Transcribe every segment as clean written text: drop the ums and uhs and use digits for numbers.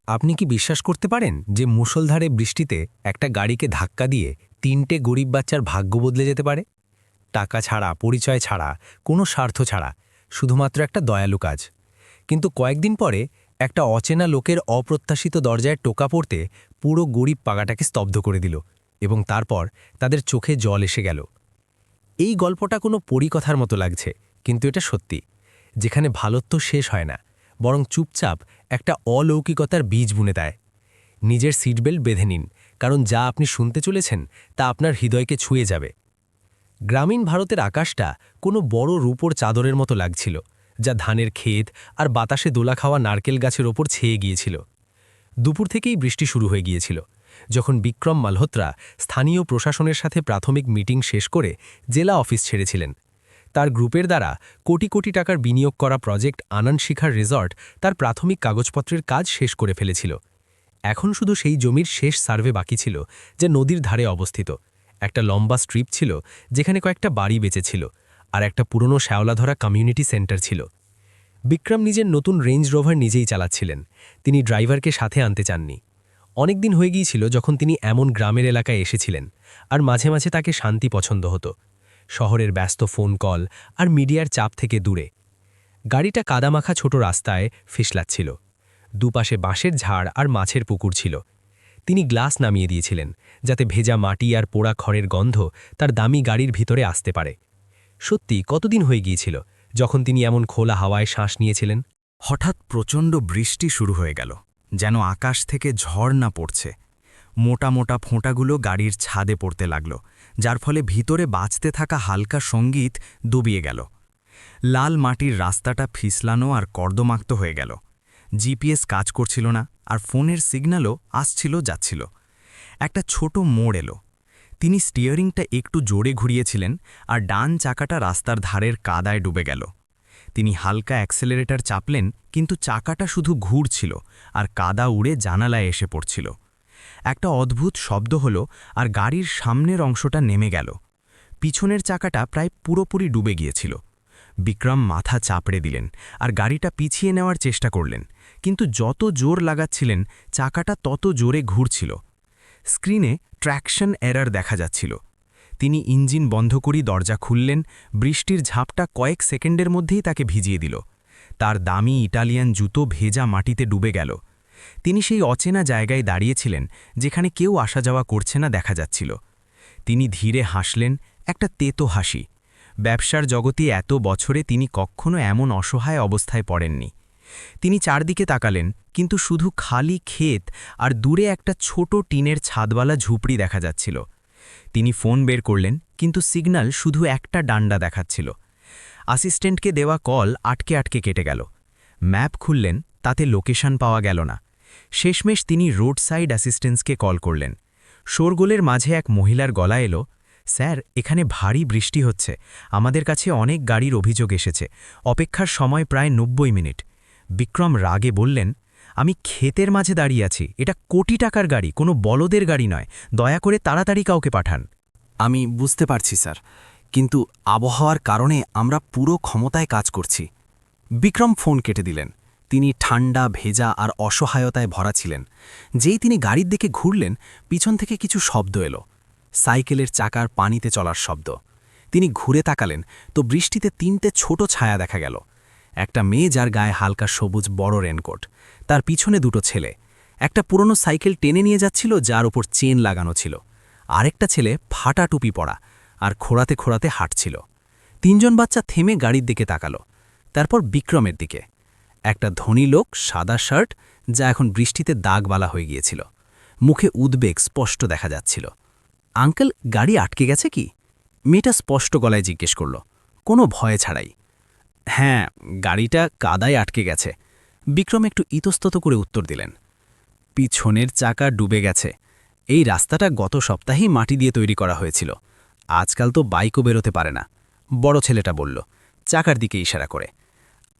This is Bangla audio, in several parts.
আপনি কি বিশ্বাস করতে পারেন যে মুষলধারে বৃষ্টিতে একটা গাড়িকে ধাক্কা দিয়ে ৩টে গরিব বাচ্চার ভাগ্য বদলে যেতে পারে? টাকা ছাড়া, পরিচয় ছাড়া, কোনো স্বার্থ ছাড়া, শুধুমাত্র একটা দয়ালু কাজ। কিন্তু কয়েকদিন পরে একটা অচেনা লোকের অপ্রত্যাশিত দরজায় টোকা পড়তে পুরো গরিব পাগাটাকে স্তব্ধ করে দিল এবং তারপর তাদের চোখে জল এসে গেল। এই গল্পটা কোনো পরিকথার মতো লাগছে, কিন্তু এটা সত্যি। যেখানে ভালোত্ব শেষ হয় না, বরং চুপচাপ একটা অলৌকিকতার বীজ বুনে দেয়। নিজের সিটবেল্ট বেঁধে নিন, কারণ যা আপনি শুনতে চলেছেন তা আপনার হৃদয়কে ছুঁয়ে যাবে। গ্রামীণ ভারতের আকাশটা কোনো বড় রূপোর চাদরের মতো লাগছিল, যা ধানের ক্ষেত আর বাতাসে দোলা খাওয়া নারকেল গাছের ওপর ছেয়ে গিয়েছিল। দুপুর থেকেই বৃষ্টি শুরু হয়ে গিয়েছিল। যখন বিক্রম মালহোত্রা স্থানীয় প্রশাসনের সাথে প্রাথমিক মিটিং শেষ করে জেলা অফিস ছেড়েছিলেন, তার গ্রুপের দ্বারা কোটি কোটি টাকার বিনিয়োগ করা প্রজেক্ট আনন্দ শিখার রিসর্ট তার প্রাথমিক কাগজপত্রের কাজ শেষ করে ফেলেছিল। এখন শুধু সেই জমির শেষ সার্ভে বাকি ছিল, যা নদীর ধারে অবস্থিত। একটা লম্বা স্ট্রিপ ছিল যেখানে কয়েকটা বাড়ি বেঁচেছিল, আর একটা পুরনো শ্যাওলাধরা কমিউনিটি সেন্টার ছিল। বিক্রম নিজের নতুন রেঞ্জ রোভার নিজেই চালাচ্ছিলেন। তিনি ড্রাইভারকে সাথে আনতে চাননি। অনেকদিন হয়ে গিয়েছিল যখন তিনি এমন গ্রামের এলাকায় এসেছিলেন, আর মাঝে মাঝে তাকে শান্তি পছন্দ হতো, শহরের ব্যস্ত ফোন কল আর মিডিয়ার চাপ থেকে দূরে। গাড়িটা কাদামাখা ছোট রাস্তায় ফিসলাচ্ছিল। দুপাশে বাঁশের ঝাড় আর মাছের পুকুর ছিল। তিনি গ্লাস নামিয়ে দিয়েছিলেন, যাতে ভেজা মাটি আর পোড়া খড়ের গন্ধ তার দামি গাড়ির ভিতরে আসতে পারে। সত্যি কতদিন হয়ে গিয়েছিল যখন তিনি এমন খোলা হাওয়ায় শ্বাস নিয়েছিলেন? হঠাৎ প্রচণ্ড বৃষ্টি শুরু হয়ে গেল, যেন আকাশ থেকে ঝড় পড়ছে। মোটা মোটা ফোঁটাগুলো গাড়ির ছাদে পড়তে লাগল, যার ফলে ভিতরে বাজতে থাকা হালকা সঙ্গীত ডুবিয়ে গেল। লাল মাটির রাস্তাটা ফিসলানো আর কর্দমাক্ত হয়ে গেল। জিপিএস কাজ করছিল না, আর ফোনের সিগন্যালও আসছিল যাচ্ছিল। একটা ছোট মোড় এলো। তিনি স্টিয়ারিংটা একটু জোরে ঘুরিয়েছিলেন, আর ডান চাকাটা রাস্তার ধারের কাদায় ডুবে গেল। তিনি হালকা অ্যাক্সেলারেটর চাপলেন, কিন্তু চাকাটা শুধু ঘুরছিল আর কাদা উড়ে জানালায় এসে পড়ছিল। একটা অদ্ভুত শব্দ হলো, আর গাড়ির সামনের অংশটা নেমে গেল। পিছনের চাকাটা প্রায় পুরোপুরি ডুবে গিয়েছিল। বিক্রম মাথা চাপড়ে দিলেন আর গাড়িটা পিছিয়ে নেওয়ার চেষ্টা করলেন, কিন্তু যত জোর লাগাচ্ছিলেন চাকাটা তত জোরে ঘুরছিল। স্ক্রিনে ট্র্যাকশন এরর দেখা যাচ্ছিল। তিনি ইঞ্জিন বন্ধ করি দরজা খুললেন। বৃষ্টির ঝাপটা কয়েক সেকেন্ডের মধ্যেই তাকে ভিজিয়ে দিল। তার দামি ইটালিয়ান জুতো ভেজা মাটিতে ডুবে গেল। তিনি সেই অচেনা জায়গায় দাঁড়িয়েছিলেন, যেখানে কেউ আসা যাওয়া করছে না দেখা যাচ্ছিল। তিনি ধীরে হাসলেন, একটা তেতো হাসি। ব্যবসার জগতে এত বছরে তিনি কখনো এমন অসহায় অবস্থায় পড়েননি। তিনি চারদিকে তাকালেন, কিন্তু শুধু খালি ক্ষেত আর দূরে একটা ছোট টিনের ছাদওয়ালা ঝুপড়ি দেখা যাচ্ছিল। তিনি ফোন বের করলেন, কিন্তু সিগন্যাল শুধু একটা ডান্ডা দেখাচ্ছিল। অ্যাসিস্ট্যান্টকে দেওয়া কল আটকে আটকে কেটে গেল। ম্যাপ খুললেন, তাতে লোকেশন পাওয়া গেল না। শেষমেশ তিনি রোড সাইড অ্যাসিস্ট্যান্সকে কল করলেন। শোরগোলের মাঝে এক মহিলার গলা এলো, স্যার, এখানে ভারী বৃষ্টি হচ্ছে। আমাদের কাছে অনেক গাড়ির অভিযোগ এসেছে। অপেক্ষার সময় প্রায় ৯০ মিনিট। বিক্রম রাগে বললেন, আমি ক্ষেতের মাঝে দাঁড়িয়ে আছি। এটা কোটি টাকার গাড়ি, কোনো বলদের গাড়ি নয়। দয়া করে তাড়াতাড়ি কাউকে পাঠান। আমি বুঝতে পারছি স্যার, কিন্তু আবহাওয়ার কারণে আমরা পুরো ক্ষমতায় কাজ করছি। বিক্রম ফোন কেটে দিলেন। তিনি ঠান্ডা, ভেজা আর অসহায়তায় ভরা ছিলেন। যেই তিনি গাড়ির দিকে ঘুরলেন, পিছন থেকে কিছু শব্দ এলো। সাইকেলের চাকার পানিতে চলার শব্দ। তিনি ঘুরে তাকালেন, তো বৃষ্টিতে ৩টে ছোট ছায়া দেখা গেল। একটা মেয়ে, যার গায়ে হালকা সবুজ বড় রেনকোট। তার পিছনে দুটো ছেলে। একটা পুরনো সাইকেল টেনে নিয়ে যাচ্ছিল, যার ওপর চেন লাগানো ছিল। আরেকটা ছেলে ফাটা টুপি পরা আর খোঁড়াতে খোঁড়াতে হাঁটছিল। ৩জন বাচ্চা থেমে গাড়ির দিকে তাকালো, তারপর বিক্রমের দিকে। একটা ধনী লোক, সাদা শার্ট, যা এখন বৃষ্টিতে দাগবালা হয়ে গিয়েছিল। মুখে উদ্বেগ স্পষ্ট দেখা যাচ্ছিল। আঙ্কেল, গাড়ি আটকে গেছে কি? মেয়েটা স্পষ্ট গলায় জিজ্ঞেস করল, কোনো ভয় ছাড়াই। হ্যাঁ, গাড়িটা কাদায় আটকে গেছে। বিক্রম একটু ইতস্তত করে উত্তর দিলেন। পিছনের চাকা ডুবে গেছে। এই রাস্তাটা গত সপ্তাহেই মাটি দিয়ে তৈরি করা হয়েছিল। আজকাল তো বাইকও বেরোতে পারে না, বড় ছেলেটা বলল, চাকার দিকে ইশারা করে।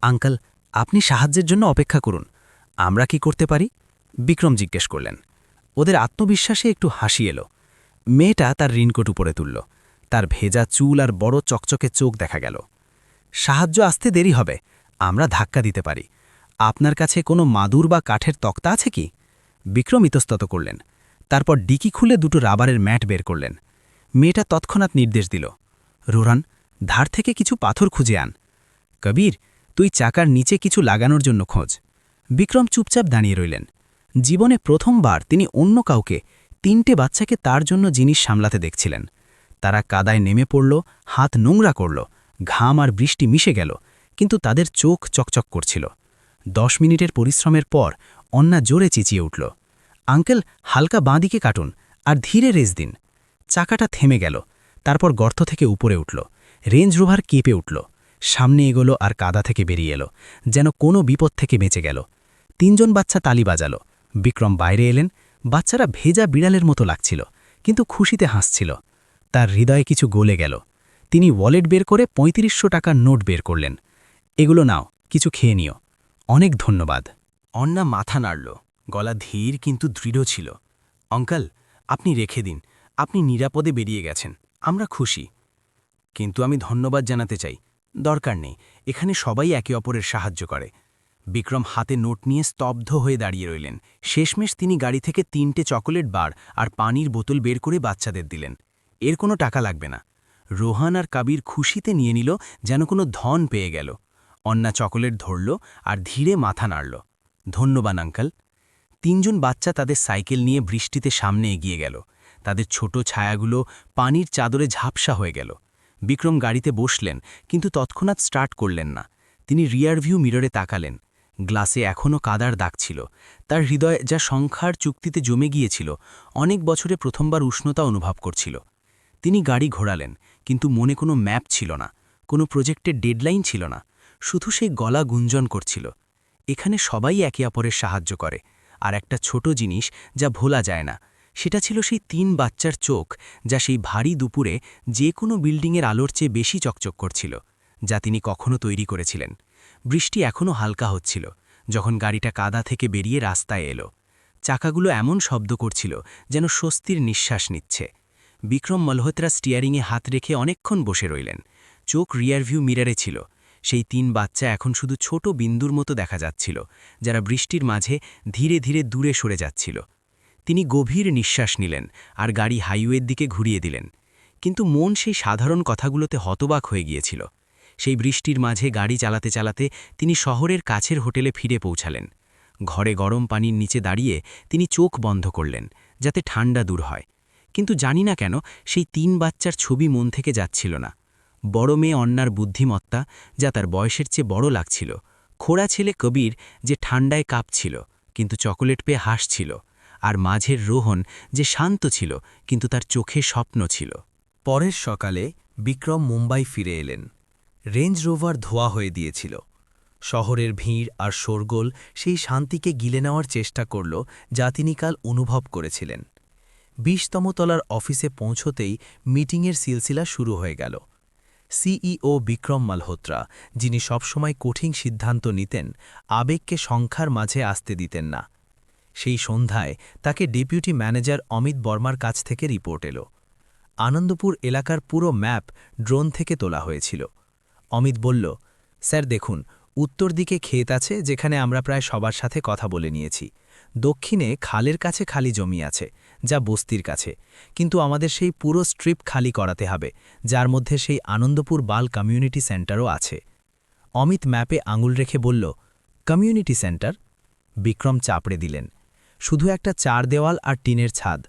আঙ্কেল, আপনি সাহায্যের জন্য অপেক্ষা করুন। আমরা কি করতে পারি? বিক্রম জিজ্ঞেস করলেন। ওদের আত্মবিশ্বাসে একটু হাসি এলো। মেয়েটা তার রিনকোট উপরে তুলল। তার ভেজা চুল আর বড় চকচকে চোখ দেখা গেল। সাহায্য আসতে দেরি হবে, আমরা ধাক্কা দিতে পারি। আপনার কাছে কোনো মাদুর বা কাঠের তক্তা আছে কি? বিক্রম ইতস্তত করলেন। তারপর ডিকি খুলে দুটো রাবারের ম্যাট বের করলেন। মেয়েটা তৎক্ষণাৎ নির্দেশ দিল, রোরান, ধার থেকে কিছু পাথর খুঁজে আন। কবির, তুই চাকার নিচে কিছু লাগানোর জন্য খোঁজ। বিক্রম চুপচাপ দাঁড়িয়ে রইলেন। জীবনে প্রথমবার তিনি অন্য কাউকে, 3টে বাচ্চাকে তার জন্য জিনিস সামলাতে দেখছিলেন। তারা কাদায় নেমে পড়ল, হাত নোংরা করল, ঘাম আর বৃষ্টি মিশে গেল, কিন্তু তাদের চোখ চকচক করছিল। 10 মিনিটের পরিশ্রমের পর অন্না জোরে চেঁচিয়ে উঠল, আঙ্কেল, হালকা বাঁদিকে কাটুন আর ধীরে রেস দিন। চাকাটা থেমে গেল, তারপর গর্ত থেকে উপরে উঠল। রেঞ্জ রোভার কেঁপে উঠল, সামনে এগোলো আর কাদা থেকে বেরিয়ে এলো, যেন কোনো বিপদ থেকে বেঁচে গেল। 3জন বাচ্চা তালি বাজালো। বিক্রম বাইরে এলেন। বাচ্চারা ভেজা বিড়ালের মতো লাগছিল, কিন্তু খুশিতে হাসছিল। তার হৃদয়ে কিছু গলে গেল। তিনি ওয়ালেট বের করে 3500 টাকার নোট বের করলেন। এগুলো নাও, কিছু খেয়ে নিও। অনেক ধন্যবাদ। অন্না মাথা নাড়ল, গলা ধীর কিন্তু দৃঢ় ছিল। অঙ্কাল, আপনি রেখে দিন, আপনি নিরাপদে বেরিয়ে গেছেন, আমরা খুশি। কিন্তু আমি ধন্যবাদ জানাতে চাই। দরকার নেই, এখানে সবাই একে অপরের সাহায্য করে। বিক্রম হাতে নোট নিয়ে স্তব্ধ হয়ে দাঁড়িয়ে রইলেন। শেষমেশ তিনি গাড়ি থেকে 3টে চকোলেট বার আর পানির বোতল বের করে বাচ্চাদের দিলেন। এর কোনো টাকা লাগবে না। রোহান আর কাবির খুশিতে নিয়ে নিল, যেন কোনো ধন পেয়ে গেল। অন্না চকোলেট ধরল আর ধীরে মাথা নাড়ল। ধন্যবাদ আঙ্কাল। 3জন বাচ্চা তাদের সাইকেল নিয়ে বৃষ্টিতে সামনে এগিয়ে গেল। তাদের ছোট ছায়াগুলো পানির চাদরে ঝাপসা হয়ে গেল। বিক্রম গাড়িতে বসলেন, কিন্তু তৎক্ষণাৎ স্টার্ট করলেন না। তিনি রিয়ারভিউ মিররে তাকালেন। গ্লাসে এখনও কাদার দাগ ছিল। তার হৃদয় যা সংখ্যার চুক্তিতে জমে গিয়েছিল, অনেক বছরে প্রথমবার উষ্ণতা অনুভব করছিল। তিনি গাড়ি ঘোরালেন, কিন্তু মনে কোনো ম্যাপ ছিল না, কোনো প্রজেক্টের ডেডলাইন ছিল না। শুধু সেই গলা গুঞ্জন করছিল, এখানে সবাই একে অপরের সাহায্য করে। আর একটা ছোট জিনিস যা ভোলা যায় না, সেটা ছিল সেই 3 বাচ্চার চোখ, যা সেই ভারী দুপুরে যে কোনো বিল্ডিংয়ের আলোর চেয়ে বেশি চকচক করছিল, যা তিনি কখনো তৈরি করেছিলেন। বৃষ্টি এখনও হালকা হচ্ছিল যখন গাড়িটা কাদা থেকে বেরিয়ে রাস্তায় এলো। চাকাগুলো এমন শব্দ করছিল যেন স্বস্তির নিঃশ্বাস নিচ্ছে। বিক্রম মালহোত্রা স্টিয়ারিংয়ে হাত রেখে অনেকক্ষণ বসে রইলেন। চোখ রিয়ারভিউ মিররে ছিল। সেই 3 বাচ্চা এখন শুধু ছোট বিন্দুর মতো দেখা যাচ্ছিল, যারা বৃষ্টির মাঝে ধীরে ধীরে দূরে সরে যাচ্ছিল। তিনি গভীর নিঃশ্বাস নিলেন আর গাড়ি হাইওয়ের দিকে ঘুরিয়ে দিলেন। কিন্তু মন সেই সাধারণ কথাগুলোতে হতবাক হয়ে গিয়েছিল। সেই বৃষ্টির মাঝে গাড়ি চালাতে চালাতে তিনি শহরের কাছের হোটেলে ফিরে পৌঁছালেন। ঘরে গরম পানির নিচে দাঁড়িয়ে তিনি চোখ বন্ধ করলেন, যাতে ঠান্ডা দূর হয়। কিন্তু জানি না কেন সেই 3 বাচ্চার ছবি মন থেকে যাচ্ছিল না। বড় মেয়ে অন্নার বুদ্ধিমত্তা, যা তার বয়সের চেয়ে বড় লাগছিল। খোড়া ছেলে কবির, যে ঠান্ডায় কাঁপছিল কিন্তু চকোলেট পেয়ে হাসছিল। আর মাঝের রোহন, যে শান্ত ছিল কিন্তু তার চোখে স্বপ্ন ছিল। পরের সকালে বিক্রম মুম্বাই ফিরে এলেন। রেঞ্জ রোভার ধোয়া হয়ে দিয়েছিল। শহরের ভিড় আর শোরগোল সেই শান্তিকে গিলে নেওয়ার চেষ্টা করল, যা তিনি কাল অনুভব করেছিলেন। 20তম তলার অফিসে পৌঁছতেই মিটিংয়ের সিলসিলা শুরু হয়ে গেল। সিইও বিক্রম মালহোত্রা, যিনি সবসময় কঠিন সিদ্ধান্ত নিতেন, আবেগকে সংখ্যার মাঝে আসতে দিতেন না। সেই সন্ধ্যায় তাকে ডেপুটি ম্যানেজার অমিত বর্মার কাছ থেকে রিপোর্ট এলো। আনন্দপুর এলাকার পুরো ম্যাপ ড্রোন থেকে তোলা হয়েছিল। অমিত বলল, স্যার দেখুন, উত্তর দিকে ক্ষেত আছে, যেখানে আমরা প্রায় সবার সাথে কথা বলে নিয়েছি। দক্ষিণে খালের কাছে খালি জমি আছে, যা বস্তির কাছে, কিন্তু আমাদের সেই পুরো স্ট্রিপ খালি করাতে হবে, যার মধ্যে সেই আনন্দপুর বাল কমিউনিটি সেন্টারও আছে। অমিত ম্যাপে আঙুল রেখে বলল, কমিউনিটি সেন্টার? বিক্রম চাপড়ে দিলেন। শুধু একটা 4 দেওয়াল আর টিনের ছাদ,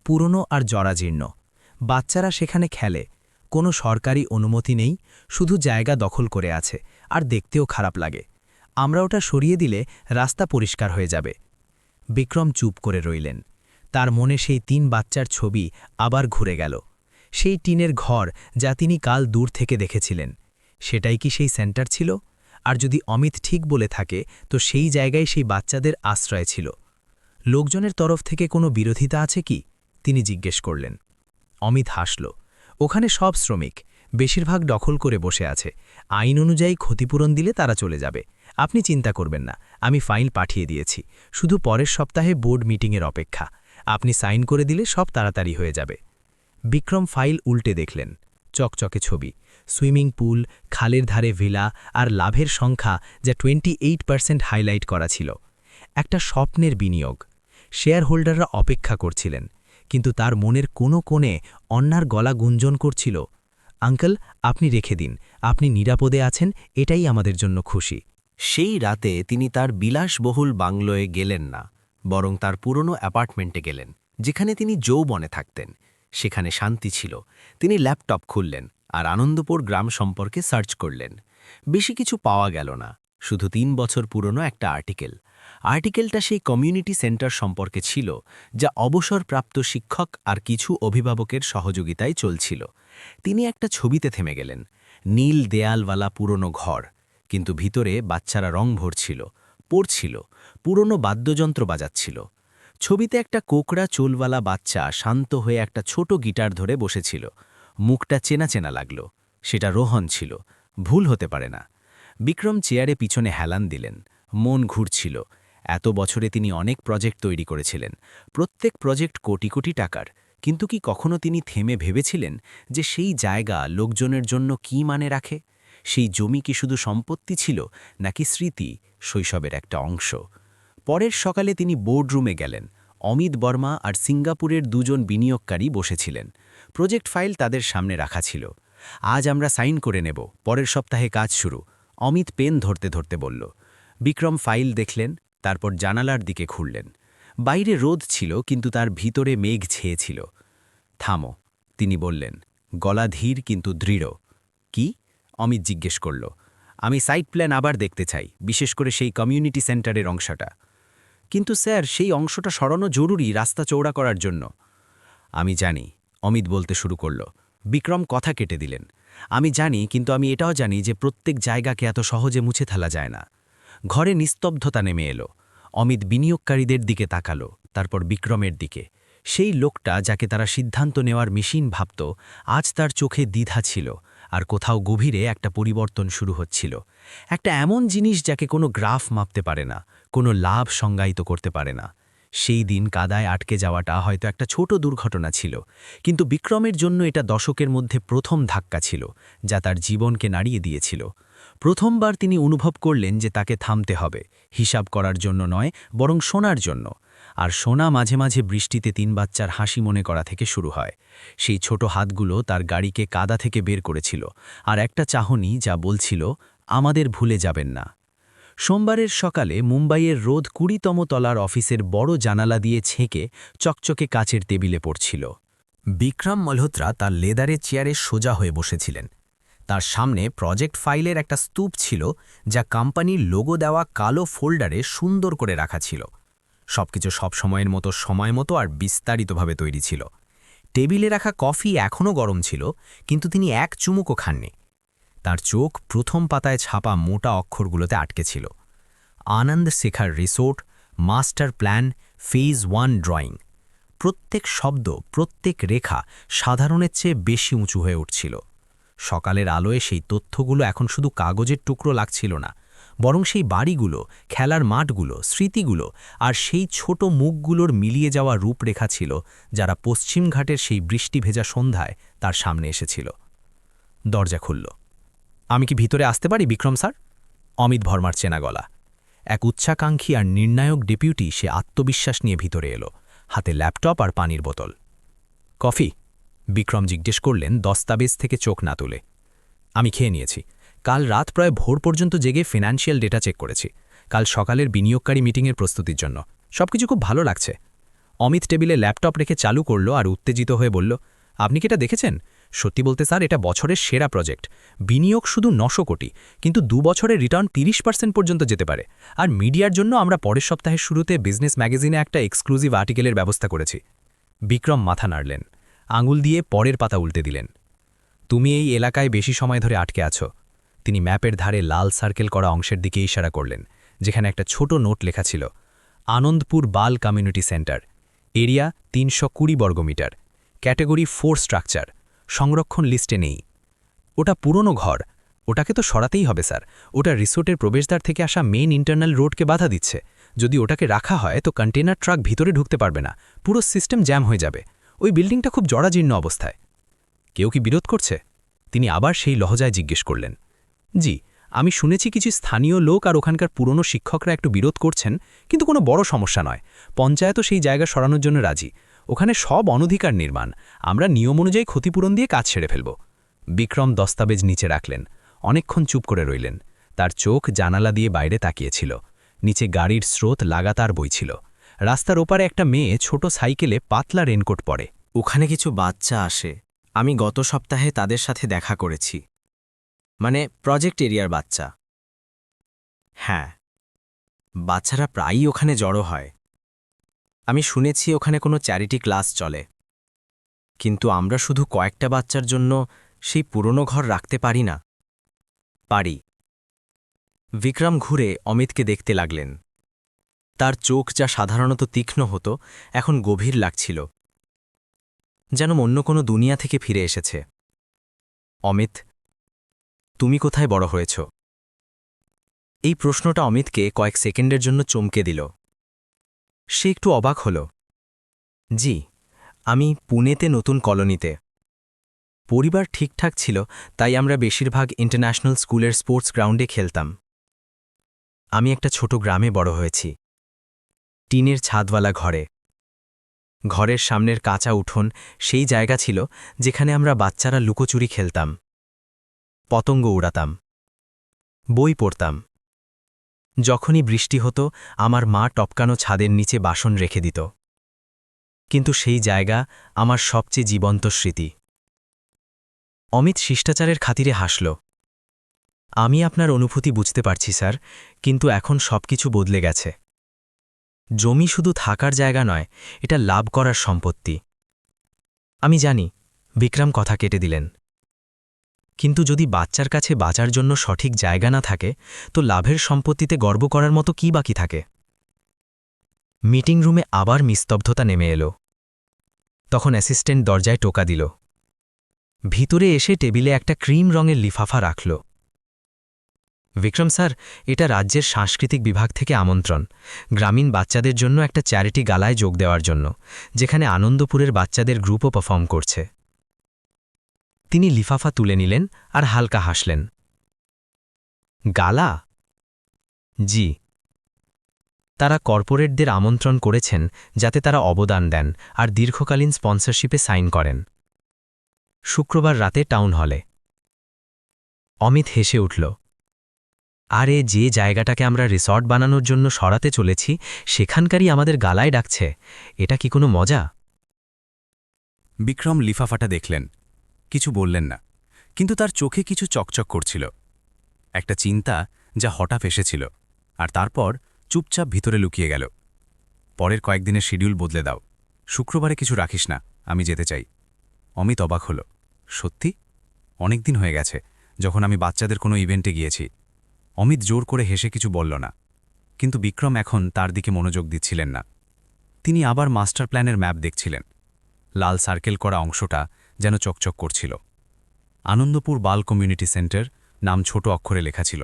পুরনো আর জরাজীর্ণ। বাচ্চারা সেখানে খেলে, কোনো সরকারি অনুমতি নেই, শুধু জায়গা দখল করে আছে, আর দেখতেও খারাপ লাগে। আমরা ওটা সরিয়ে দিলে রাস্তা পরিষ্কার হয়ে যাবে। বিক্রম চুপ করে রইলেন। তার মনে সেই 3 বাচ্চার ছবি আবার ঘুরে গেল। সেই টিনের ঘর, যা তিনি কাল দূর থেকে দেখেছিলেন। সেটাই কি সেই সেন্টার ছিল? আর যদি অমিত ঠিক বলে থাকে, তো সেই জায়গায় সেই বাচ্চাদের আশ্রয় ছিল। লোকজনের তরফ থেকে কোনো বিরোধিতা আছে কি? তিনি জিজ্ঞেস করলেন। অমিত হাসল। ওখানে সব শ্রমিক, বেশিরভাগ দখল করে বসে আছে। আইন অনুযায়ী ক্ষতিপূরণ দিলে তারা চলে যাবে। আপনি চিন্তা করবেন না, আমি ফাইল পাঠিয়ে দিয়েছি। শুধু পরের সপ্তাহে বোর্ড মিটিংয়ের অপেক্ষা। আপনি সাইন করে দিলে সব তাড়াতাড়ি হয়ে যাবে। বিক্রম ফাইল উল্টে দেখলেন। চকচকে ছবি, সুইমিং পুল, খালের ধারে ভিলা আর লাভের সংখ্যা যা 28% হাইলাইট করা ছিল। একটা স্বপ্নের বিনিয়োগ। শেয়ার হোল্ডাররা অপেক্ষা করছিলেন, কিন্তু তার মনের কোনো কোণে অন্যার গলা গুঞ্জন করছিল, আঙ্কেল, আপনি রেখে দিন, আপনি নিরাপদে আছেন, এটাই আমাদের জন্য খুশি। সেই রাতে তিনি তার বিলাসবহুল বাংলোয় গেলেন না, বরং তার পুরনো অ্যাপার্টমেন্টে গেলেন, যেখানে তিনি যৌবনে থাকতেন। সেখানে শান্তি ছিল। তিনি ল্যাপটপ খুললেন আর আনন্দপুর গ্রাম সম্পর্কে সার্চ করলেন। বেশি কিছু পাওয়া গেল না, শুধু 3 বছর পুরনো একটা আর্টিকেলটা সেই কমিউনিটি সেন্টার সম্পর্কে ছিল, যা অবসরপ্রাপ্ত শিক্ষক আর কিছু অভিভাবকের সহযোগিতায় চলছিল। তিনি একটা ছবিতে থেমে গেলেন। নীল দেয়ালওয়ালা পুরনো ঘর, কিন্তু ভিতরে বাচ্চারা রং ভরছিল, পড়ছিল, পুরনো বাদ্যযন্ত্র বাজাচ্ছিল। ছবিতে একটা কোকড়া চুলওয়ালা বাচ্চা শান্ত হয়ে একটা ছোট গিটার ধরে বসেছিল। মুখটা চেনা চেনা লাগল। সেটা রোহন ছিল, ভুল হতে পারে না। বিক্রম চেয়ারে পিছনে হেলান দিলেন। মন ঘুরছিল। এত বছরে তিনি অনেক প্রজেক্ট তৈরি করেছিলেন, প্রত্যেক প্রজেক্ট কোটি কোটি টাকার। কিন্তু কি কখনো তিনি থেমে ভেবেছিলেন যে সেই জায়গা লোকজনের জন্য কি মানে রাখে? সেই জমি কি শুধু সম্পত্তি ছিল, নাকি স্মৃতি, শৈশবের একটা অংশ? পরের সকালে তিনি বোর্ডরুমে গেলেন। অমিত বর্মা আর সিঙ্গাপুরের 2 জন বিনিয়োগকারী বসেছিলেন। প্রজেক্ট ফাইল তাদের সামনে রাখা ছিল। আজ আমরা সাইন করে নেব, পরের সপ্তাহে কাজ শুরু, অমিত পেন ধরতে ধরতে বলল। বিক্রম ফাইল দেখলেন, তারপর জানালার দিকে ঘুরলেন। বাইরে রোদ ছিল, কিন্তু তার ভিতরে মেঘ ছেয়েছিল। থামো, তিনি বললেন, গলা ধীর কিন্তু দৃঢ়। কি? অমিত জিজ্ঞেস করল। আমি সাইট প্ল্যান আবার দেখতে চাই, বিশেষ করে সেই কমিউনিটি সেন্টারের অংশটা। কিন্তু স্যার, সেই অংশটা সরানো জরুরি রাস্তা চৌড়া করার জন্য। আমি জানি, অমিত বলতে শুরু করল। বিক্রম কথা কেটে দিলেন। আমি জানি, কিন্তু আমি এটাও জানি যে প্রত্যেক জায়গাকে এত সহজে মুছে ফেলা যায় না। ঘরে নিস্তব্ধতা নেমে এলো। অমিত বিনিয়োগকারীদের দিকে তাকালো, তারপর বিক্রমের দিকে। সেই লোকটা যাকে তারা সিদ্ধান্ত নেওয়ার মেশিন ভাবত, আজ তার চোখে দ্বিধা ছিল, আর কোথাও গভীরে একটা পরিবর্তন শুরু হচ্ছিল। একটা এমন জিনিস যাকে কোনো গ্রাফ মাপতে পারে না, কোনো লাভ সংজ্ঞায়িত করতে পারে না। সেই দিন কাদায় আটকে যাওয়াটা হয়তো একটা ছোট দুর্ঘটনা ছিল, কিন্তু বিক্রমের জন্য এটা দশকের মধ্যে প্রথম ধাক্কা ছিল, যা তার জীবনকে নাড়িয়ে দিয়েছিল। প্রথমবার তিনি অনুভব করলেন যে তাকে থামতে হবে, হিসাব করার জন্য নয়, বরং শোনার জন্য। আর শোনা মাঝে মাঝে বৃষ্টিতে 3 বাচ্চার হাসি মনে করা থেকে শুরু হয়। সেই ছোট হাতগুলো তার গাড়িকে কাদা থেকে বের করেছিল, আর একটা চাহনি যা বলছিল, আমাদের ভুলে যাবেন না। সোমবারের সকালে মুম্বাইয়ের রোদ 20তম তলার অফিসের বড় জানালা দিয়ে ছেঁকে চকচকে কাচের টেবিলে পড়ছিল। বিক্রম মালহোত্রা তার লেদারের চেয়ারে সোজা হয়ে বসেছিলেন। তার সামনে প্রজেক্ট ফাইলের একটা স্তূপ ছিল, যা কোম্পানির লোগো দেওয়া কালো ফোল্ডারে সুন্দর করে রাখা ছিল। সবকিছু সব সময়ের মতো সময় মতো আর বিস্তারিতভাবে তৈরি ছিল। টেবিলে রাখা কফি এখনও গরম ছিল, কিন্তু তিনি এক চুমুকও খাননি। তার চোখ প্রথম পাতায় ছাপা মোটা অক্ষরগুলোতে আটকে ছিল। আনন্দ শেখার resort, master plan, phase 1 drawing. প্রত্যেক শব্দ, প্রত্যেক রেখা সাধারণের চেয়ে বেশি উঁচু হয়ে উঠছিল। সকালের আলোয় সেই তথ্যগুলো এখন শুধু কাগজের টুকরো লাগছিল না, বরং সেই বাড়িগুলো, খেলার মাঠগুলো, স্মৃতিগুলো আর সেই ছোট মুখগুলোর মিলিয়ে যাওয়া রূপরেখা ছিল, যারা পশ্চিমঘাটের সেই বৃষ্টি ভেজা সন্ধ্যায় তার সামনে এসেছিল। দরজা খুলল। আমি কি ভিতরে আসতে পারি, বিক্রম স্যার? অমিত ভর্মার চেনা গলা। এক উচ্চাকাঙ্ক্ষী আর নির্ণায়ক ডেপুটি সে আত্মবিশ্বাস নিয়ে ভিতরে এলো, হাতে ল্যাপটপ আর পানির বোতল। কফি? বিক্রম জিজ্ঞেস করলেন, দস্তাবেজ থেকে চোখ না তুলে। আমি খেয়ে নিয়েছি। কাল রাত প্রায় ভোর পর্যন্ত জেগে ফিনান্সিয়াল ডেটা চেক করেছি, কাল সকালের বিনিয়োগকারী মিটিংয়ের প্রস্তুতির জন্য। সবকিছু খুব ভালো লাগছে। অমিত টেবিলে ল্যাপটপ রেখে চালু করল আর উত্তেজিত হয়ে বলল, আপনি কি এটা দেখেছেন? সত্যি বলতে স্যার, এটা বছরের সেরা প্রজেক্ট। বিনিয়োগ শুধু 900 কোটি, কিন্তু 2 বছরের রিটার্ন 30% পর্যন্ত যেতে পারে। আর মিডিয়ার জন্য আমরা পরের সপ্তাহের শুরুতে বিজনেস ম্যাগাজিনে একটা এক্সক্লুসিভ আর্টিকেলের ব্যবস্থা করেছি। বিক্রম মাথা নাড়লেন, আঙুল দিয়ে পরের পাতা উল্টে দিলেন। তুমি এই এলাকায় বেশি সময় ধরে আটকে আছো। তিনি ম্যাপের ধারে লাল সার্কেল করা অংশের দিকে ইশারা করলেন, যেখানে একটা ছোট নোট লেখা ছিল, আনন্দপুর বাল কমিউনিটি সেন্টার, এরিয়া 320 বর্গমিটার, ক্যাটাগরি 4 স্ট্রাকচার, সংরক্ষণ লিস্টে নেই। ওটা পুরনো ঘর, ওটাকে তো সরাতেই হবে স্যার। ওটা রিসোর্টের প্রবেশদ্বার থেকে আসা মেইন ইন্টারনাল রোডকে বাধা দিচ্ছে। যদি ওটাকে রাখা হয় তো কন্টেনার ট্রাক ভিতরে ঢুকতে পারবে না, পুরো সিস্টেম জ্যাম হয়ে যাবে। ওই বিল্ডিংটা খুব জরাজীর্ণ অবস্থায়। কেউ কি বিরোধ করছে? তিনি আবার সেই লহজায় জিজ্ঞেস করলেন, জি, আমি শুনেছি কিছু স্থানীয় লোক আর ওখানকার পুরনো শিক্ষকরা একটু বিরোধ করছেন, কিন্তু কোনো বড় সমস্যা নয়। পঞ্চায়েতও সেই জায়গা সরানোর জন্য রাজি। ওখানে সব অনধিকার নির্মাণ, আমরা নিয়ম অনুযায়ী ক্ষতিপূরণ দিয়ে কাজ সেরে ফেলব। বিক্রম দস্তাবেজ নিচে রাখলেন, অনেকক্ষণ চুপ করে রইলেন। তার চোখ জানালা দিয়ে বাইরে তাকিয়েছিল। নিচে গাড়ির স্রোত লাগাতার বইছিল। রাস্তার ওপারে একটা মেয়ে ছোট সাইকেলে পাতলা রেনকোট পরে। ওখানে কিছু বাচ্চা আসে, আমি গত সপ্তাহে তাদের সাথে দেখা করেছি। মানে প্রজেক্ট এরিয়ার বাচ্চা। হ্যাঁ, বাচ্চারা প্রায়ই ওখানে জড়ো হয়। আমি শুনেছি ওখানে কোনো চ্যারিটি ক্লাস চলে। কিন্তু আমরা শুধু কয়েকটা বাচ্চার জন্য সেই পুরনো ঘর রাখতে পারি না। পারি। বিক্রম ঘুরে অমিতকে দেখতে লাগলেন। তার চোখ যা সাধারণত তীক্ষ্ণ হতো, এখন গভীর লাগছিল, যেন অন্য কোনো দুনিয়া থেকে ফিরে এসেছে। অমিত, তুমি কোথায় বড় হয়েছ? এই প্রশ্নটা অমিতকে কয়েক সেকেন্ডের জন্য চমকে দিল। সে একটু অবাক হল। জি, আমি পুনেতে নতুন কলোনিতে। পরিবার ঠিকঠাক ছিল, তাই আমরা বেশিরভাগ ইন্টারন্যাশনাল স্কুলের স্পোর্টস গ্রাউন্ডে খেলতাম। আমি একটা ছোট গ্রামে বড় হয়েছি, টিনের ছাদওয়ালা ঘরে। ঘরের সামনের কাঁচা উঠোন সেই জায়গা ছিল যেখানে আমরা বাচ্চারা লুকোচুরি খেলতাম, পতঙ্গ উড়াতাম, বই পড়তাম। যখনই বৃষ্টি হতো, আমার মা টপকানো ছাদের নিচে বাসন রেখে দিত। কিন্তু সেই জায়গা আমার সবচেয়ে জীবন্ত স্মৃতি। অমিত শিষ্টাচারের খাতিরে হাসল। আমি আপনার অনুভূতি বুঝতে পারছি স্যার, কিন্তু এখন সবকিছু বদলে গেছে। জমি শুধু থাকার জায়গা নয়, এটা লাভ করার সম্পত্তি। আমি জানি, বিক্রম কথা কেটে দিলেন। কিন্তু যদি বাচ্চার কাছে বাঁচার জন্য সঠিক জায়গা না থাকে, তো লাভের সম্পত্তিতে গর্ব করার মতো কি বাকি থাকে? মিটিং রুমে আবার নিস্তব্ধতা নেমে এলো। তখন অ্যাসিস্ট্যান্ট দরজায় টোকা দিল। ভিতরে এসে টেবিলে একটা ক্রিম রঙের লিফাফা রাখল। বিক্রম স্যার, এটা রাজ্যের সাংস্কৃতিক বিভাগ থেকে আমন্ত্রণ, গ্রামীণ বাচ্চাদের জন্য একটা চ্যারিটি গালায় যোগ দেওয়ার জন্য, যেখানে আনন্দপুরের বাচ্চাদের গ্রুপও পারফর্ম করছে। তিনি লিফাফা তুলে নিলেন আর হালকা হাসলেন। গালা? জি। তারা কর্পোরেটদের আমন্ত্রণ করেছেন যাতে তারা অবদান দেন আর দীর্ঘকালীন স্পন্সরশিপে সাইন করেন। শুক্রবার রাতে টাউন হলে। অমিত হেসে উঠল। আরে, যে জায়গাটাকে আমরা রিসর্ট বানানোর জন্য সরাতে চলেছি, সেখানকারই আমাদের গালায় ডাকছে। এটা কি কোনো মজা? বিক্রম লিফাফাটা দেখলেন, কিছু বললেন না, কিন্তু তার চোখে কিছু চকচক করছিল। একটা চিন্তা যা হঠাৎ এসেছিল, আর তারপর চুপচাপ ভিতরে লুকিয়ে গেল। পরের কয়েকদিনের শিডিউল বদলে দাও, শুক্রবারে কিছু রাখিস না, আমি যেতে চাই। অমিত অবাক হল। সত্যি? অনেক দিন হয়ে গেছে যখন আমি বাচ্চাদের কোনো ইভেন্টে গিয়েছি। অমিত জোর করে হেসে কিছু বলল না, কিন্তু বিক্রম এখন তার দিকে মনোযোগ দিচ্ছিলেন না। তিনি আবার মাস্টার প্ল্যানের ম্যাপ দেখছিলেন। লাল সার্কেল করা অংশটা যেন চকচক করছিল। আনন্দপুর বাল কমিউনিটি সেন্টার নাম ছোট অক্ষরে লেখা ছিল,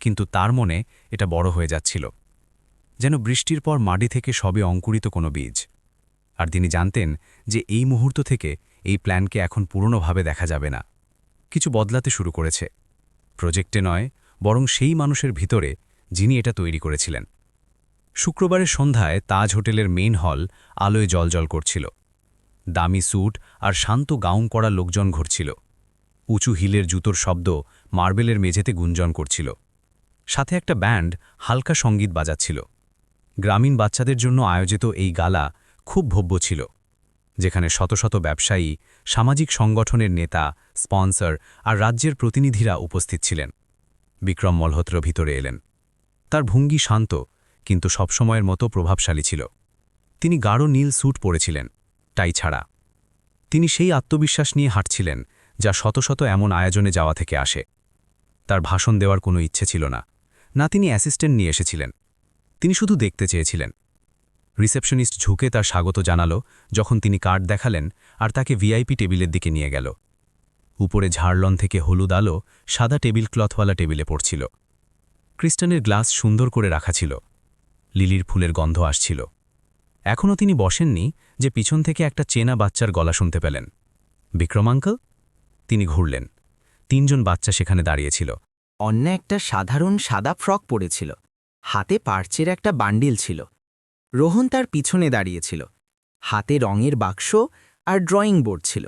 কিন্তু তার মনে এটা বড় হয়ে যাচ্ছিল, যেন বৃষ্টির পর মাটি থেকে সবে অঙ্কুরিত কোনো বীজ। আর তিনি জানতেন যে এই মুহূর্ত থেকে এই প্ল্যানকে এখন পুরনোভাবে দেখা যাবে না। কিছু বদলাতে শুরু করেছে, প্রজেক্টে নয়, বরং সেই মানুষের ভিতরে যিনি এটা তৈরি করেছিলেন। শুক্রবারের সন্ধ্যায় তাজ হোটেলের মেইন হল আলোয় জ্বলজ্বল করছিল। দামি স্যুট আর শান্ত গাউন করা লোকজন ঘুরছিল। উঁচু হিলের জুতোর শব্দ মার্বেলের মেঝেতে গুঞ্জন করছিল। সাথে একটা ব্যান্ড হালকা সঙ্গীত বাজাচ্ছিল। গ্রামীণ বাচ্চাদের জন্য আয়োজিত এই গালা খুব ভব্য ছিল, যেখানে শত শত ব্যবসায়ী, সামাজিক সংগঠনের নেতা, স্পন্সর আর রাজ্যের প্রতিনিধিরা উপস্থিত ছিলেন। বিক্রম মলহোত্র ভিতরে এলেন। তার ভঙ্গি শান্ত, কিন্তু সবসময়ের মতো প্রভাবশালী ছিল। তিনি গাঢ় নীল স্যুট পরেছিলেন, টাই ছাড়া। তিনি সেই আত্মবিশ্বাস নিয়ে হাঁটছিলেন যা শত শত এমন আয়োজনে যাওয়া থেকে আসে। তার ভাষণ দেওয়ার কোনো ইচ্ছে ছিল না, না তিনি অ্যাসিস্ট্যান্ট নিয়ে এসেছিলেন। তিনি শুধু দেখতে চেয়েছিলেন। রিসেপশনিস্ট ঝুঁকে তার স্বাগত জানালো যখন তিনি কার্ড দেখালেন আর তাকে ভিআইপি টেবিলের দিকে নিয়ে গেল। উপরে ঝাড়লন থেকে হলুদ আলো সাদা টেবিল ক্লথওয়ালা টেবিলে পড়ছিল। ক্রিস্টানের গ্লাস সুন্দর করে রাখা ছিল। লিলির ফুলের গন্ধ আসছিল। এখনও তিনি বসেননি যে পিছন থেকে একটা চেনা বাচ্চার গলা শুনতে পেলেন। বিক্রম আঙ্কল? তিনি ঘুরলেন। তিনজন বাচ্চা সেখানে দাঁড়িয়েছিল। অন্য একটা সাধারণ সাদা ফ্রক পরেছিল, হাতে পার্চের একটা বান্ডিল ছিল। রোহন তার পিছনে দাঁড়িয়েছিল, হাতে রঙের বাক্স আর ড্রয়িং বোর্ড ছিল।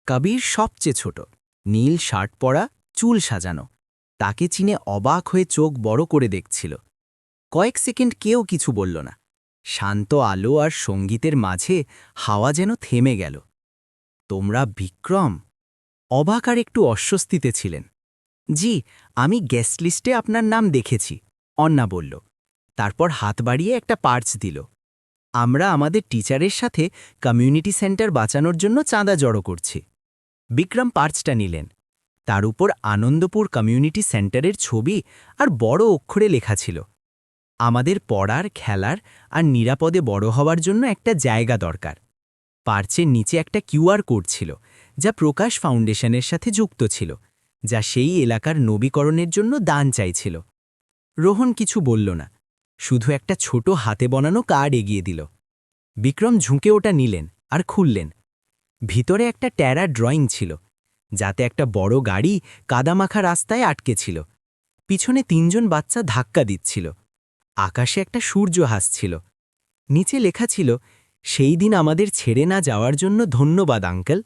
কবির সবচেয়ে ছোট, নীল শার্ট পরা, চুল সাজানো, তাকে চিনে অবাক হয়ে চোখ বড় করে দেখছিল। কয়েক সেকেন্ড কেউ কিছু বলল না। শান্ত আলো আর সঙ্গীতের মাঝে হাওয়া যেন থেমে গেল। তোমরা বিক্রম? অবাক আর একটু অস্বস্তিতে ছিলেন। জি, আমি গেস্ট লিস্টে আপনার নাম দেখেছি, অন্না বলল। তারপর হাত বাড়িয়ে একটা পার্চ দিল। আমরা আমাদের টিচারের সাথে কমিউনিটি সেন্টার বাঁচানোর জন্য চাঁদা জড়ো করছি। বিক্রম পার্চটা নিলেন। তার উপর আনন্দপুর কমিউনিটি সেন্টারের ছবি আর বড় অক্ষরে লেখা ছিল, আমাদের পড়ার, খেলার আর নিরাপদে বড় হওয়ার জন্য একটা জায়গা দরকার। পার্চের নিচে একটা কিউআর কোড ছিল, যা প্রকাশ ফাউন্ডেশনের সাথে যুক্ত ছিল, যা সেই এলাকার নবীকরণের জন্য দান চাইছিল। রোহন কিছু বলল না, শুধু একটা ছোট হাতে বানানো কার্ড এগিয়ে দিল। বিক্রম ঝুঁকে ওটা নিলেন আর খুললেন। ভিতরে একটা ট্যারা ড্রয়িং ছিল, যাতে একটা বড় গাড়ি কাদামাখা রাস্তায় আটকে ছিল। পিছনে তিনজন বাচ্চা ধাক্কা দিচ্ছিল। আকাশে একটা সূর্য হাসছিল। নিচে লেখা ছিল, সেই দিন আমাদের ছেড়ে না যাওয়ার জন্য ধন্যবাদ আঙ্কেল।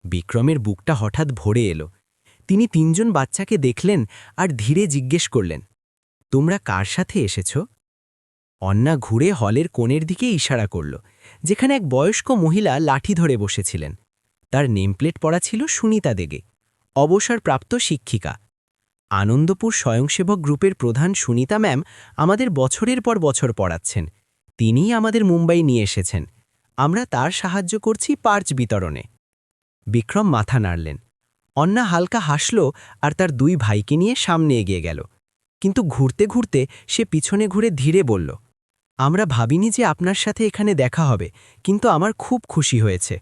বিক্রমের বুকটা হঠাৎ ভরে এলো। তিনি তিনজন বাচ্চাকে দেখলেন আর ধীরে জিজ্ঞেস করলেন, তোমরা কার সাথে এসেছ? অন্না ঘুরে হলের কোণের দিকে ইশারা করল, যেখানে এক বয়স্ক মহিলা লাঠি ধরে বসেছিলেন। তার নেমপ্লেট পড়া ছিল সুনিতা দেগে, অবসরপ্রাপ্ত শিক্ষিকা। আনন্দপুর স্বয়ংসেবক গ্রুপের প্রধান সুনিতা ম্যাম আমাদের বছরের পর বছর পড়াচ্ছেন। তিনিই আমাদের মুম্বাই নিয়ে এসেছেন। আমরা তার সাহায্য করছি পার্চ বিতরণে। বিক্রম মাথা নাড়লেন। অন্না হালকা হাসল আর তার দুই ভাইকে নিয়ে সামনে এগিয়ে গেল। কিন্তু ঘুরতে ঘুরতে সে পিছনে ঘুরে ধীরে বলল, আমরা ভাবিনি যে আপনার সাথে এখানে দেখা হবে, কিন্তু আমার খুব খুশি হয়েছে।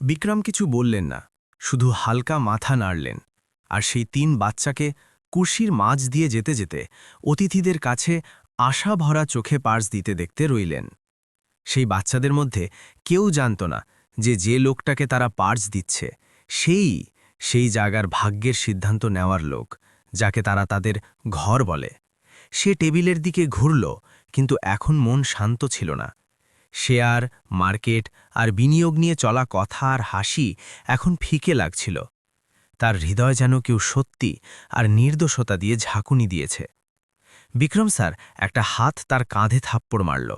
বিক্রম কিছু বললেন না, শুধু হালকা মাথা নাড়লেন। আর সেই তিন বাচ্চাকে কুর্সির মাঝ দিয়ে যেতে যেতে অতিথিদের কাছে আশা ভরা চোখে পার্স দিতে দেখতে রইলেন। সেই বাচ্চাদের মধ্যে কেউ জানত না যে লোকটাকে তারা পার্স দিচ্ছে সেই জায়গার ভাগ্যের সিদ্ধান্ত নেওয়ার লোক, যাকে তারা তাদের ঘর বলে। সে টেবিলের দিকে ঘুরল, কিন্তু এখন মন শান্ত ছিল না। শেয়ার, মার্কেট আর বিনিয়োগ নিয়ে চলা কথা আর হাসি এখন ফিকে লাগছিল। তার হৃদয় যেন কেউ সত্যি আর নির্দোষতা দিয়ে ঝাঁকুনি দিয়েছে। বিক্রম স্যার একটা হাত তার কাঁধে থাপ্পড় মারল।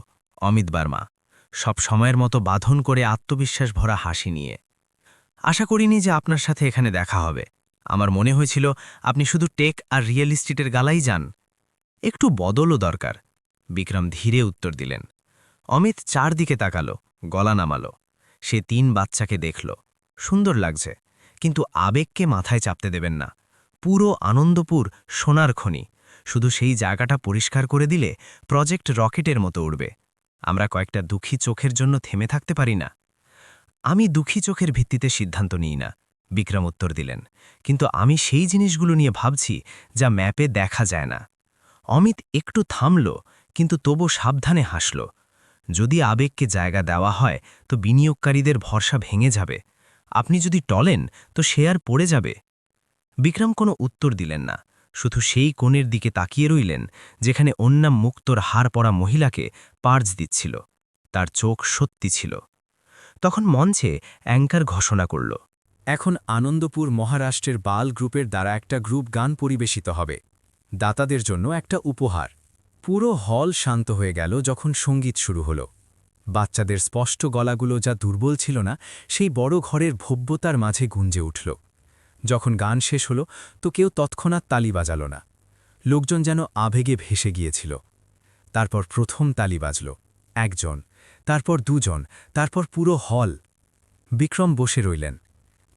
অমিত বার্মা, সব সময়ের মতো বাঁধন করে আত্মবিশ্বাস ভরা হাসি নিয়ে। আশা করিনি যে আপনার সাথে এখানে দেখা হবে। আমার মনে হয়েছিল আপনি শুধু টেক আর রিয়েল এস্টেটের গালাই যান। একটু বদলও দরকার। বিক্রম ধীরে উত্তর দিলেন। অমিত চারদিকে তাকালো, গলা নামালো। সে তিন বাচ্চাকে দেখল। সুন্দর লাগছে, কিন্তু আবেগকে মাথায় চাপতে দেবেন না। পুরো আনন্দপুর সোনার খনি। শুধু সেই জায়গাটা পরিষ্কার করে দিলে প্রজেক্ট রকেটের মতো উড়বে। আমরা কয়েকটা দুঃখী চোখের জন্য থেমে থাকতে পারি না। আমি দুঃখী চোখের ভিত্তিতে সিদ্ধান্ত নিই না, বিক্রম উত্তর দিলেন, কিন্তু আমি সেই জিনিসগুলো নিয়ে ভাবছি যা ম্যাপে দেখা যায় না। অমিত একটু থামল, কিন্তু তবু সাবধানে হাসল। যদি আবেগকে জায়গা দেওয়া হয় তো বিনিয়োগকারীদের ভরসা ভেঙে যাবে। আপনি যদি টলেন তো শেয়ার পড়ে যাবে। বিক্রম কোনো উত্তর দিলেন না, শুধু সেই কোণের দিকে তাকিয়ে রইলেন যেখানে অন্যা মুক্তর হার পরা মহিলাকে পার্জ দিচ্ছিল। তার চোখ সত্যি ছিল। তখন মঞ্চে অ্যাঙ্কার ঘোষণা করল, এখন আনন্দপুর মহারাষ্ট্রের বাল গ্রুপের দ্বারা একটা গ্রুপ গান পরিবেশিত হবে, দাতাদের জন্য একটা উপহার। পুরো হল শান্ত হয়ে গেল যখন সঙ্গীত শুরু হলো। বাচ্চাদের স্পষ্ট গলাগুলো যা দুর্বল ছিল না, সেই বড় ঘরের ভব্যতার মাঝে গুঞ্জে উঠল। যখন গান শেষ হলো তো কেউ তৎক্ষণাৎ তালি বাজাল না। লোকজন যেন আবেগে ভেসে গিয়েছিল। তারপর প্রথম তালি বাজল, একজন, তারপর দুজন, তারপর পুরো হল। বিক্রম বসে রইলেন।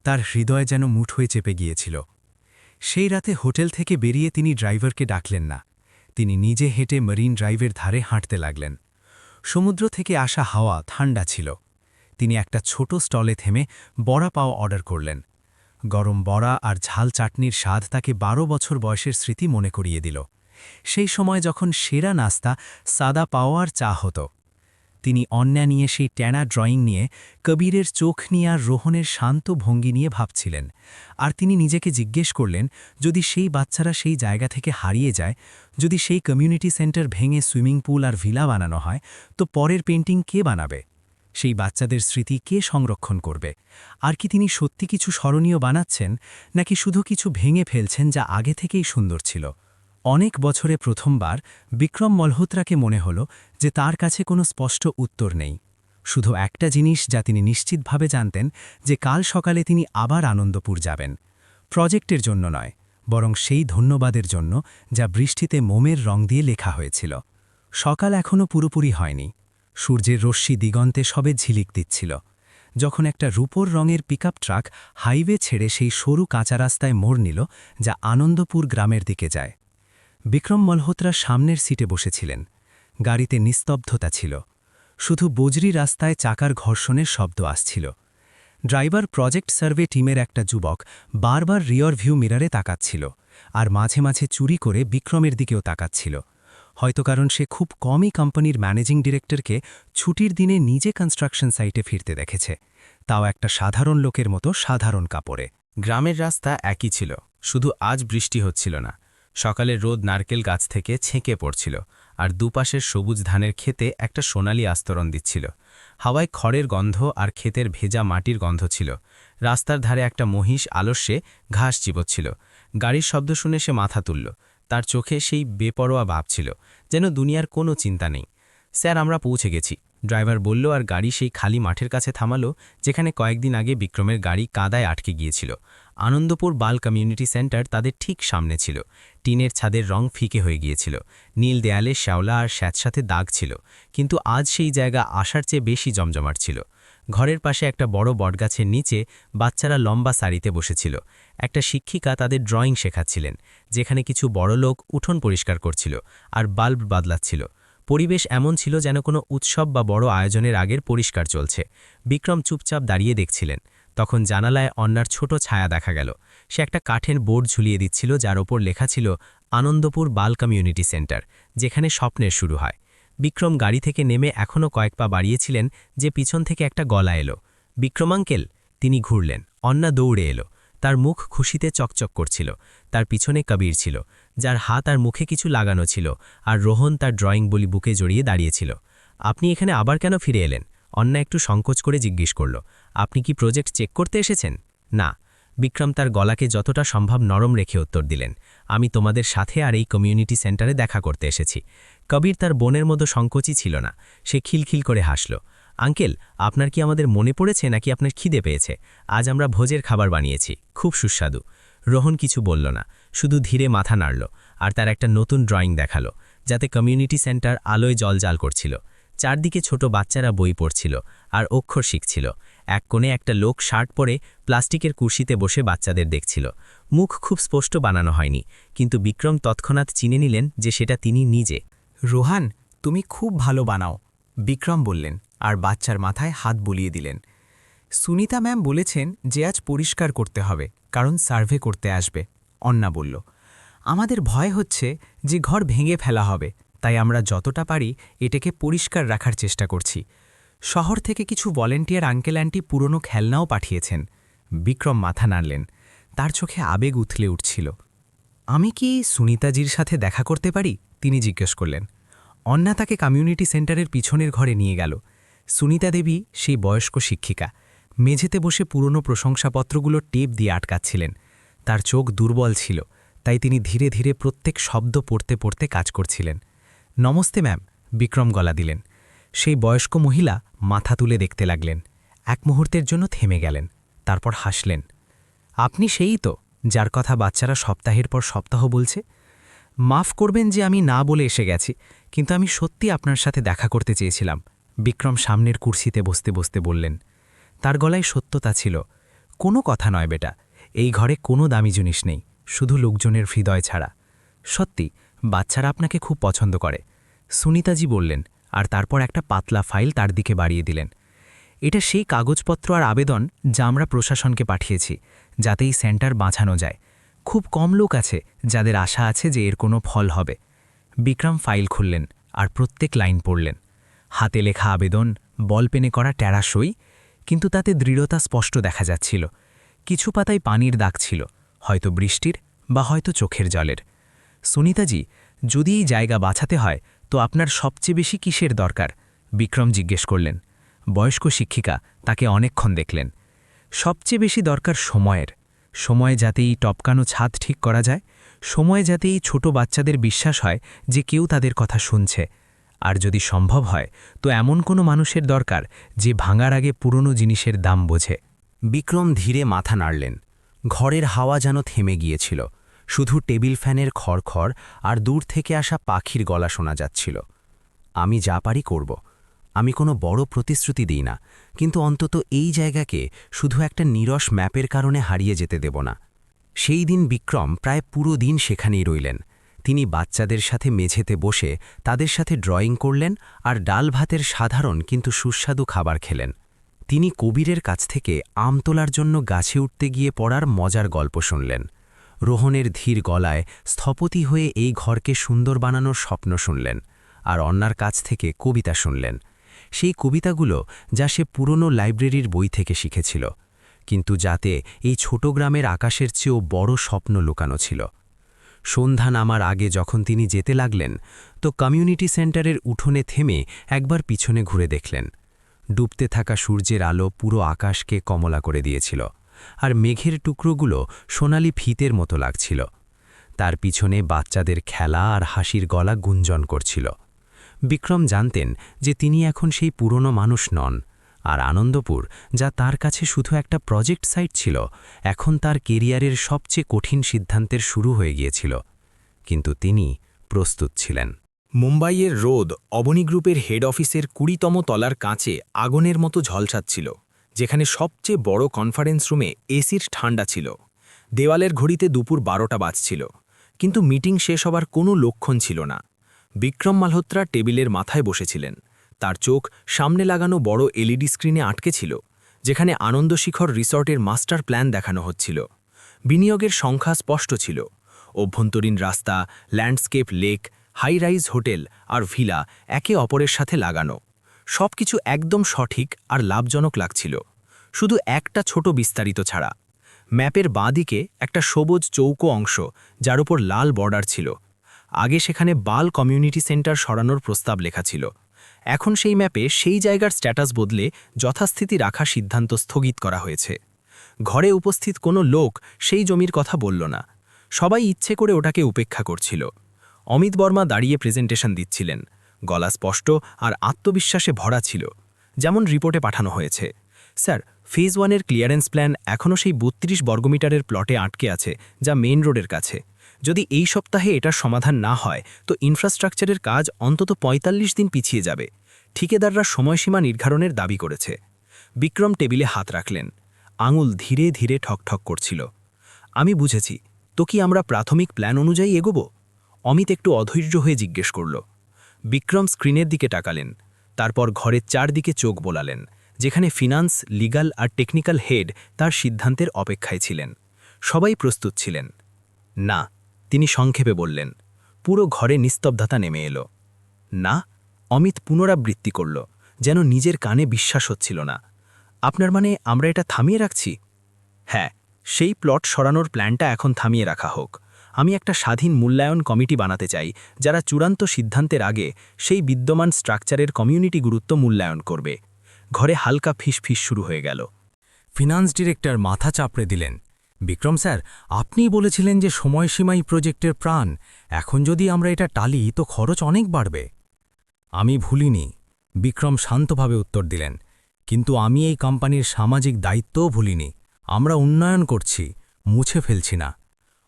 তার হৃদয় যেন মুঠোয় চেপে গিয়েছিল। সেই রাতে হোটেল থেকে বেরিয়ে তিনি ড্রাইভারকে ডাকলেন না। তিনি নিজে হেঁটে মেরিন ড্রাইভের ধারে হাঁটতে লাগলেন। সমুদ্র থেকে আসা হাওয়া ঠান্ডা ছিল। তিনি একটা ছোট স্টলে থেমে বড়া পাও অর্ডার করলেন। গরম বড়া আর ঝাল চাটনির স্বাদ তাকে 12 বছর বয়সের স্মৃতি মনে করিয়ে দিল। সেই সময় যখন সেরা নাস্তা সাদা পাও আর চা হতো। তিনি অন্যা নিয়ে সেই ট্যানা ড্রয়িং নিয়ে কবিরের চোখ নিয়ে আর রোহনের শান্ত ভঙ্গি নিয়ে ভাবছিলেন। আর তিনি নিজেকে জিজ্ঞেস করলেন, যদি সেই বাচ্চারা সেই জায়গা থেকে হারিয়ে যায়, যদি সেই কমিউনিটি সেন্টার ভেঙে সুইমিং পুল আর ভিলা বানানো হয়, তো পরের পেন্টিং কে বানাবে? সেই বাচ্চাদের স্মৃতি কে সংরক্ষণ করবে? আর কি তিনি সত্যি কিছু স্মরণীয় বানাচ্ছেন, নাকি শুধু কিছু ভেঙে ফেলছেন যা আগে থেকেই সুন্দর ছিল? অনেক বছরে প্রথমবার বিক্রম মলহোত্রাকে মনে হল যে তার কাছে কোনো স্পষ্ট উত্তর নেই। শুধু একটা জিনিস যা তিনি নিশ্চিতভাবে জানতেন, যে কাল সকালে তিনি আবার আনন্দপুর যাবেন। প্রজেক্টের জন্য নয়, বরং সেই ধন্যবাদের জন্য যা বৃষ্টিতে মোমের রং দিয়ে লেখা হয়েছিল। সকাল এখনও পুরোপুরি হয়নি। সূর্যের রশ্মি দিগন্তে সবে ঝিলিক দিচ্ছিল, যখন একটা রূপোর রঙের পিকআপ ট্রাক হাইওয়ে ছেড়ে সেই সরু কাঁচা রাস্তায় মোড় নিল যা আনন্দপুর গ্রামের দিকে যায়। বিক্রম মলহোত্রা সামনের সিটে বসেছিলেন। গাড়িতে নিস্তব্ধতা ছিল, শুধু বজরি রাস্তায় চাকার ঘর্ষণের শব্দ আসছিল। ড্রাইভার প্রজেক্ট সার্ভে টিমের একটা যুবক বারবার রিয়র ভিউ মিরারে তাকাচ্ছিল, আর মাঝে মাঝে চুরি করে বিক্রমের দিকেও তাকাচ্ছিল। হয়তো কারণ সে খুব কমই কোম্পানির ম্যানেজিং ডিরেক্টরকে ছুটির দিনে নিজে কনস্ট্রাকশন সাইটে ফিরতে দেখেছে, তাও একটা সাধারণ লোকের মতো সাধারণ কাপড়ে। গ্রামের রাস্তা একই ছিল, শুধু আজ বৃষ্টি হচ্ছিল না। সকালের রোদ নারকেল গাছ থেকে ছেঁকে পড়ছিল, আর দুপাশের সবুজ ধানের ক্ষেতে একটা সোনালি আস্তরণ দিচ্ছিল। হাওয়ায় খড়ের গন্ধ আর ক্ষেতের ভেজা মাটির গন্ধ ছিল। রাস্তার ধারে একটা মহিষ আলস্যে ঘাস চিবোচ্ছিল। গাড়ির শব্দ শুনে সে মাথা তুলল। তার চোখে সেই বেপরোয়া ভাব ছিল, যেন দুনিয়ার কোনো চিন্তা নেই। স্যার, আমরা পৌঁছে গেছি, ড্রাইভার বলল, আর গাড়ি সেই খালি মাঠের কাছে থামালো যেখানে কয়েকদিন আগে বিক্রমের গাড়ি কাদায় আটকে গিয়েছিল। আনন্দপুর বাল কমিউনিটি সেন্টার তাদের ঠিক সামনে ছিল। টিনের ছাদের রং ফিকে হয়ে গিয়েছিল, নীল দেয়ালে শ্যাওলা আর স্যাঁতসাথে দাগ ছিল, কিন্তু আজ সেই জায়গা আসার চেয়ে বেশি জমজমাট ছিল। ঘরের পাশে একটা বড় বটগাছের নিচে বাচ্চারা লম্বা সারিতে বসেছিল। একটা শিক্ষিকা তাদের ড্রয়িং শেখাচ্ছিলেন, যেখানে কিছু বড় লোক উঠোন পরিষ্কার করছিল আর বাল্ব বদলাচ্ছিল। পরিবেশ এমন ছিল যেন কোনো উৎসব বা বড় আয়োজনের আগের পরিষ্কার চলছে। বিক্রম চুপচাপ দাঁড়িয়ে দেখছিলেন। তখন জানালায় অন্যার ছোট ছায়া দেখা গেল। সে একটা কাঠের বোর্ড ঝুলিয়ে দিচ্ছিল, যার ওপর লেখা ছিল আনন্দপুর বাল কমিউনিটি সেন্টার, যেখানে স্বপ্নের শুরু হয়। বিক্রম গাড়ি থেকে নেমে এখনও কয়েক পা বাড়িয়েছিলেন যে পিছন থেকে একটা গলা এলো, বিক্রম আঙ্কেল। তিনি ঘুরলেন। অন্না দৌড়ে এলো। তার মুখ খুশিতে চকচক করছিল। তার পিছনে কবির ছিল, যার হাত আর মুখে কিছু লাগানো ছিল, আর রোহন তার ড্রয়িং বলি বুকে জড়িয়ে দাঁড়িয়েছিল। আপনি এখানে আবার কেন ফিরে এলেন? অন্না একটু সংকোচ করে জিজ্ঞেস করল। আপনি কি প্রজেক্ট চেক করতে এসেছেন? না। বিক্রম তার গলাকে যতটা সম্ভব নরম রেখে উত্তর দিলেন, আমি তোমাদের সাথে আর এই কমিউনিটি সেন্টারে দেখা করতে এসেছি। কবির তার বোনের মতো সংকোচই ছিল না। সে খিলখিল করে হাসল। আঙ্কেল, আপনার কি আমাদের মনে পড়েছে, নাকি আপনার খিদে পেয়েছে? আজ আমরা ভোজের খাবার বানিয়েছি, খুব সুস্বাদু। রোহন কিছু বলল না, শুধু ধীরে মাথা নাড়ল, আর তার একটা নতুন ড্রয়িং দেখালো, যাতে কমিউনিটি সেন্টার আলোয় জলজাল করছিল। চারদিকে ছোট বাচ্চারা বই পড়ছিল আর অক্ষর শিখছিল। এক কোণে একটা লোক শার্ট পরে প্লাস্টিকের কুর্সিতে বসে বাচ্চাদের দেখছিল। মুখ খুব স্পষ্ট বানানো হয়নি, কিন্তু বিক্রম তৎক্ষণাৎ চিনে নিলেন যে সেটা তিনি নিজে। রোহান, তুমি খুব ভালো বানাও, বিক্রম বললেন, আর বাচ্চার মাথায় হাত বুলিয়ে দিলেন। সুনিতা ম্যাম বলেছেন যে আজ পরিষ্কার করতে হবে, কারণ সার্ভে করতে আসবে, অন্না বলল। আমাদের ভয় হচ্ছে যে ঘর ভেঙে ফেলা হবে, তাই আমরা যতটা পারি এটাকে পরিষ্কার রাখার চেষ্টা করছি। শহর থেকে কিছু ভলেন্টিয়ার আঙ্কেল আন্টি পুরনো খেলনাও পাঠিয়েছেন। বিক্রম মাথা নাড়লেন। তার চোখে আবেগ উথলে উঠছিল। আমি কি সুনিতাজির সাথে দেখা করতে পারি? তিনি জিজ্ঞেস করলেন। অন্না তাকে কমিউনিটি সেন্টারের পিছনের ঘরে নিয়ে গেল। সুনিতা দেবী সেই বয়স্ক শিক্ষিকা মেঝেতে বসে পুরনো প্রশংসাপত্রগুলো টেপ দিয়ে আটকাচ্ছিলেন। তার চোখ দুর্বল ছিল, তাই তিনি ধীরে ধীরে প্রত্যেক শব্দ পড়তে পড়তে কাজ করছিলেন। নমস্তে ম্যাম, বিক্রম গলা দিলেন। সেই বয়স্ক মহিলা মাথা তুলে দেখতে লাগলেন। এক মুহূর্তের জন্য থেমে গেলেন, তারপর হাসলেন। আপনি সেই তো, যার কথা বাচ্চারা সপ্তাহের পর সপ্তাহ বলছে। মাফ করবেন যে আমি না বলে এসে গেছি, কিন্তু আমি সত্যি আপনার সাথে দেখা করতে চেয়েছিলাম, বিক্রম সামনের কুর্সিতে বসতে বসতে বললেন। তার গলায় সত্যতা ছিল। কোনো কথা নয় বেটা, এই ঘরে কোনো দামি জিনিস নেই, শুধু লোকজনের হৃদয় ছাড়া। সত্যি, বাচ্চারা আপনাকে খুব পছন্দ করে, সুনিতাজি বললেন, আর তারপর একটা পাতলা ফাইল তার দিকে বাড়িয়ে দিলেন। এটা সেই কাগজপত্র আর আবেদন যা আমরা প্রশাসনকে পাঠিয়েছি, যাতে এই সেন্টার বাঁচানো যায়। খুব কম লোক আছে যাদের আশা আছে যে এর কোনো ফল হবে। বিক্রম ফাইল খুললেন আর প্রত্যেক লাইন পড়লেন। হাতে লেখা আবেদন, বলপেনে করা টেরা সই, কিন্তু তাতে দৃঢ়তা স্পষ্ট দেখা যাচ্ছিল। কিছু পাতায় পানির দাগ ছিল, হয়তো বৃষ্টির বা হয়তো চোখের জলের। সুনিতাজি, যদি এই জায়গা বাছাতে হয় তো আপনার সবচেয়ে বেশি কিসের দরকার? বিক্রম জিজ্ঞেস করলেন। বয়স্ক শিক্ষিকা তাকে অনেকক্ষণ দেখলেন। সবচেয়ে বেশি দরকার সময়ের। সময়ে যাতে এই টপকানো ছাদ ঠিক করা যায়, সময়ে যাতে এই ছোট বাচ্চাদের বিশ্বাস হয় যে কেউ তাদের কথা শুনছে, আর যদি সম্ভব হয় তো এমন কোনো মানুষের দরকার যে ভাঙার আগে পুরনো জিনিসের দাম বোঝে। বিক্রম ধীরে মাথা নাড়লেন। ঘরের হাওয়া যেন থেমে গিয়েছিল, শুধু টেবিল ফ্যানের খড়খড় আর দূর থেকে আসা পাখির গলা শোনা যাচ্ছিল। আমি যা পারি করব। আমি কোনো বড় প্রতিশ্রুতি দিই না, কিন্তু অন্তত এই জায়গাকে শুধু একটা নিরস ম্যাপের কারণে হারিয়ে যেতে দেব না। সেই দিন বিক্রম প্রায় পুরো দিন সেখানেই রইলেন। তিনি বাচ্চাদের সাথে মেঝেতে বসে তাদের সাথে ড্রয়িং করলেন আর ডাল ভাতের সাধারণ কিন্তু সুস্বাদু খাবার খেলেন। তিনি কবিরের কাছ থেকে আম তোলার জন্য গাছে উঠতে গিয়ে পড়ার মজার গল্প শুনলেন। রোহনের ধীর গলায় স্থপতি হয়ে এই ঘরকে সুন্দর বানানোর স্বপ্ন শুনলেন, আর অন্যার কাছ থেকে কবিতা শুনলেন। সেই কবিতাগুলো যা সে পুরনো লাইব্রেরির বই থেকে শিখেছিল, কিন্তু যাতে এই ছোট গ্রামের আকাশের চেয়েও বড় স্বপ্ন লুকানো ছিল। সন্ধ্যা নামার আগে যখন তিনি যেতে লাগলেন তো কমিউনিটি সেন্টারের উঠোনে থেমে একবার পিছনে ঘুরে দেখলেন। ডুবতে থাকা সূর্যের আলো পুরো আকাশকে কমলা করে দিয়েছিল, আর মেঘের টুকরোগুলো সোনালি ফিতের মতো লাগছিল। তার পিছনে বাচ্চাদের খেলা আর হাসির গলা গুঞ্জন করছিল। বিক্রম জানতেন যে তিনি এখন সেই পুরনো মানুষ নন, আর আনন্দপুর, যা তার কাছে শুধু একটা প্রজেক্ট সাইট ছিল, এখন তার কেরিয়ারের সবচেয়ে কঠিন সিদ্ধান্তের শুরু হয়ে গিয়েছিল। কিন্তু তিনি প্রস্তুত ছিলেন। মুম্বাইয়ের রোদ অবনী গ্রুপের হেড অফিসের ২০তম তলার কাঁচে আগুনের মতো ঝলসাচ্ছিল, যেখানে সবচেয়ে বড় কনফারেন্স রুমে এসির ঠান্ডা ছিল। দেওয়ালের ঘড়িতে দুপুর ১২টা বাজছিল, কিন্তু মিটিং শেষ হবার কোনো লক্ষণ ছিল না। বিক্রম মালহোত্রা টেবিলের মাথায় বসেছিলেন। তার চোখ সামনে লাগানো বড় এলইডি স্ক্রিনে আটকে ছিল, যেখানে আনন্দশিখর রিসর্টের মাস্টার প্ল্যান দেখানো হচ্ছিল। বিনিয়োগের সংখ্যা স্পষ্ট ছিল। অভ্যন্তরীণ রাস্তা, landscape, lake, high rise hotel আর ভিলা একে অপরের সাথে লাগানো। সবকিছু একদম সঠিক আর লাভজনক লাগছিল, শুধু একটা ছোট বিস্তারিত ছাড়া। ম্যাপের বাঁ দিকে একটা সবুজ চৌকো অংশ, যার উপর লাল বর্ডার ছিল। আগে সেখানে বাল কমিউনিটি সেন্টার সরানোর প্রস্তাব লেখা ছিল। এখন সেই ম্যাপে সেই জায়গার স্ট্যাটাস বদলে যথাস্থিতি রাখা সিদ্ধান্ত স্থগিত করা হয়েছে। ঘরে উপস্থিত কোনো লোক সেই জমির কথা বলল না। সবাই ইচ্ছে করে ওটাকে উপেক্ষা করছিল। অমিত বর্মা দাঁড়িয়ে প্রেজেন্টেশন দিচ্ছিলেন। গলা স্পষ্ট আর আত্মবিশ্বাসে ভরা ছিল, যেমন রিপোর্টে পাঠানো হয়েছে। স্যার, ফেজ 1-এর ক্লিয়ারেন্স প্ল্যান এখনও সেই ৩২ বর্গমিটারের প্লটে আটকে আছে, যা মেইন রোডের কাছে। যদি এই সপ্তাহে এটার সমাধান না হয় তো ইনফ্রাস্ট্রাকচারের কাজ অন্তত ৪৫ দিন পিছিয়ে যাবে। ঠিকাদাররা সময়সীমা নির্ধারণের দাবি করেছে। বিক্রম টেবিলে হাত রাখলেন। আঙুল ধীরে ধীরে ঠকঠক করছিল। আমি বুঝেছি, তো কি আমরা প্রাথমিক প্ল্যান অনুযায়ী এগোবো? অমিত একটু অধৈর্য হয়ে জিজ্ঞেস করল। বিক্রম স্ক্রিনের দিকে তাকালেন, তারপর ঘরের চারদিকে চোখ বোলালেন, যেখানে ফিনান্স, লিগ্যাল আর টেকনিক্যাল হেড তার সিদ্ধান্তের অপেক্ষায় ছিলেন। সবাই প্রস্তুত ছিলেন। না, তিনি সংক্ষেপে বললেন। পুরো ঘরে নিস্তব্ধতা নেমে এলো। না, অমিত পুনরাবৃত্তি করল, যেন নিজের কানে বিশ্বাস হচ্ছিল না। আপনার মানে আমরা এটা থামিয়ে রাখছি? হ্যাঁ, সেই প্লট সরানোর প্ল্যানটা এখন থামিয়ে রাখা হোক। আমি একটা স্বাধীন মূল্যায়ন কমিটি বানাতে চাই, যারা চূড়ান্ত সিদ্ধান্তের আগে সেই বিদ্যমান স্ট্রাকচারের কমিউনিটি গুরুত্ব মূল্যায়ন করবে। ঘরে হালকা ফিসফিস শুরু হয়ে গেল। ফিনান্স ডিরেক্টর মাথা চাপড়ে দিলেন। বিক্রম স্যার, আপনিই বলেছিলেন যে সময়সীমাই প্রজেক্টের প্রাণ। এখন যদি আমরা এটা টালি তো খরচ অনেক বাড়বে। আমি ভুলিনি, বিক্রম শান্তভাবে উত্তর দিলেন। কিন্তু আমি এই কোম্পানির সামাজিক দায়িত্বও ভুলিনি। আমরা উন্নয়ন করছি, মুছে ফেলছি না।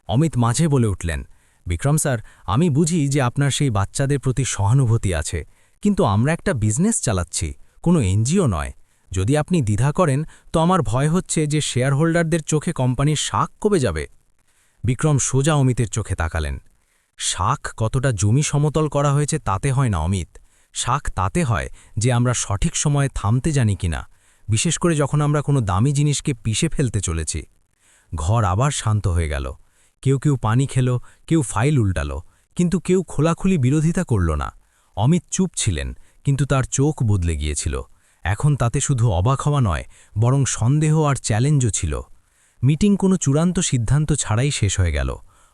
অমিত মাঝে বলে উঠলেন, বিক্রম স্যার, আমি বুঝি যে আপনার সেই বাচ্চাদের প্রতি সহানুভূতি আছে, কিন্তু আমরা একটা বিজনেস চালাচ্ছি, কোনো এনজিও নয়। যদি আপনি দ্বিধা করেন তো আমার ভয় হচ্ছে যে শেয়ার হোল্ডারদের চোখে কোম্পানির শাখ কমে যাবে। বিক্রম সোজা অমিতের চোখে তাকালেন। শাখ কতটা জমি সমতল করা হয়েছে তাতে হয় না অমিত, শাখ তাতে হয় যে আমরা সঠিক সময়ে থামতে জানি কিনা, বিশেষ করে যখন আমরা কোনো দামি জিনিসকে পিষে ফেলতে চলেছি। ঘর আবার শান্ত হয়ে গেল। কেউ কেউ পানি খেল, কেউ ফাইল উল্টালো, কিন্তু কেউ খোলাখুলি বিরোধিতা করল না। অমিত চুপ ছিলেন, কিন্তু তার চোখ বদলে গিয়েছিল। এখন তাতে শুধু অবাক হওয়া নয়, বরং সন্দেহ আর চ্যালেঞ্জও ছিল। মিটিং কোনো চূড়ান্ত সিদ্ধান্ত ছাড়াই শেষ হয়ে গেল।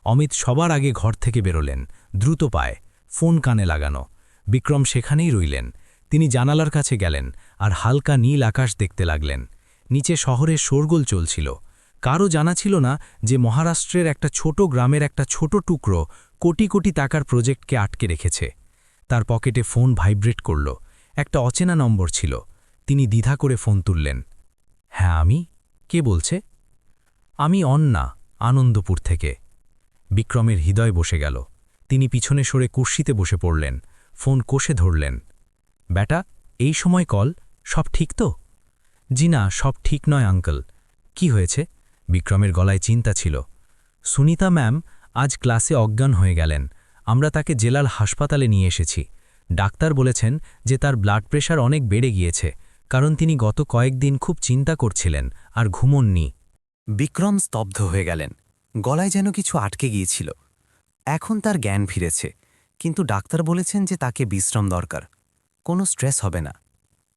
অমিত সবার আগে ঘর থেকে বেরোলেন, দ্রুত পায়ে, ফোন কানে লাগানো। বিক্রম সেখানেই রইলেন। তিনি জানালার কাছে গেলেন আর হালকা নীল আকাশ দেখতে লাগলেন। নিচে শহরের শোরগোল চলছিল। কারও জানা ছিল না যে মহারাষ্ট্রের একটা ছোট গ্রামের একটা ছোট টুকরো কোটি কোটি টাকার প্রজেক্টকে আটকে রেখেছে। তার পকেটে ফোন ভাইব্রেট করল। একটা অচেনা নম্বর ছিল। তিনি দ্বিধা করে ফোন তুললেন। হ্যাঁ, আমি? কে বলছে? আমি অন্না, আনন্দপুর থেকে। বিক্রমের হৃদয় বসে গেল। তিনি পিছনে সরে কুর্সিতে বসে পড়লেন, ফোন কষে ধরলেন। ব্যাটা, এই সময় কল, সব ঠিক তো? জি না, সব ঠিক নয় আঙ্কেল। কি হয়েছে? বিক্রমের গলায় চিন্তা ছিল। সুনিতা ম্যাম আজ ক্লাসে অজ্ঞান হয়ে গেলেন। আমরা তাকে জেলার হাসপাতালে নিয়ে এসেছি। ডাক্তার বলেছেন যে তার ব্লাড প্রেশার অনেক বেড়ে গিয়েছে, কারণ তিনি গত কয়েকদিন খুব চিন্তা করছিলেন আর ঘুমননি। বিক্রম স্তব্ধ হয়ে গেলেন। গলায় যেন কিছু আটকে গিয়েছিল। এখন তার জ্ঞান ফিরেছে, কিন্তু ডাক্তার বলেছেন যে তাকে বিশ্রাম দরকার। কোনো স্ট্রেস হবে না।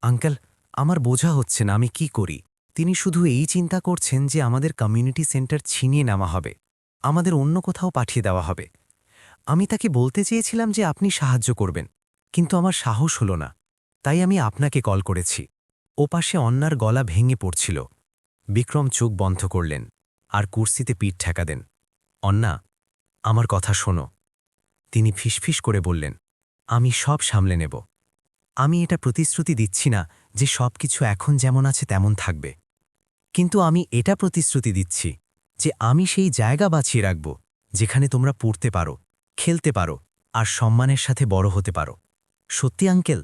আঙ্কেল, আমার বোঝা হচ্ছে না আমি কি করি। তিনি শুধু এই চিন্তা করছেন যে আমাদের কমিউনিটি সেন্টার ছিনিয়ে নেওয়া হবে, আমাদের অন্য কোথাও পাঠিয়ে দেওয়া হবে। আমি তাকে বলতে চেয়েছিলাম যে আপনি সাহায্য করবেন, কিন্তু আমার সাহস হল না। তাই আমি আপনাকে কল করেছি। ওপাশে অন্যার গলা ভেঙে পড়ছিল। বিক্রম চোখ বন্ধ করলেন আর কুর্সিতে পিঠ ঠেকা দেন। অন্না, আমার কথা শোনো। তিনি ফিসফিস করে বললেন, আমি সব সামলে নেব। আমি এটা প্রতিশ্রুতি দিচ্ছি না যে সব কিছু এখন যেমন আছে তেমন থাকবে, কিন্তু আমি এটা প্রতিশ্রুতি দিচ্ছি যে আমি সেই জায়গা বাঁচিয়ে রাখব যেখানে তোমরা পড়তে পারো, খেলতে পারো আর সম্মানের সাথে বড় হতে পারো। সত্যি আঙ্কেল?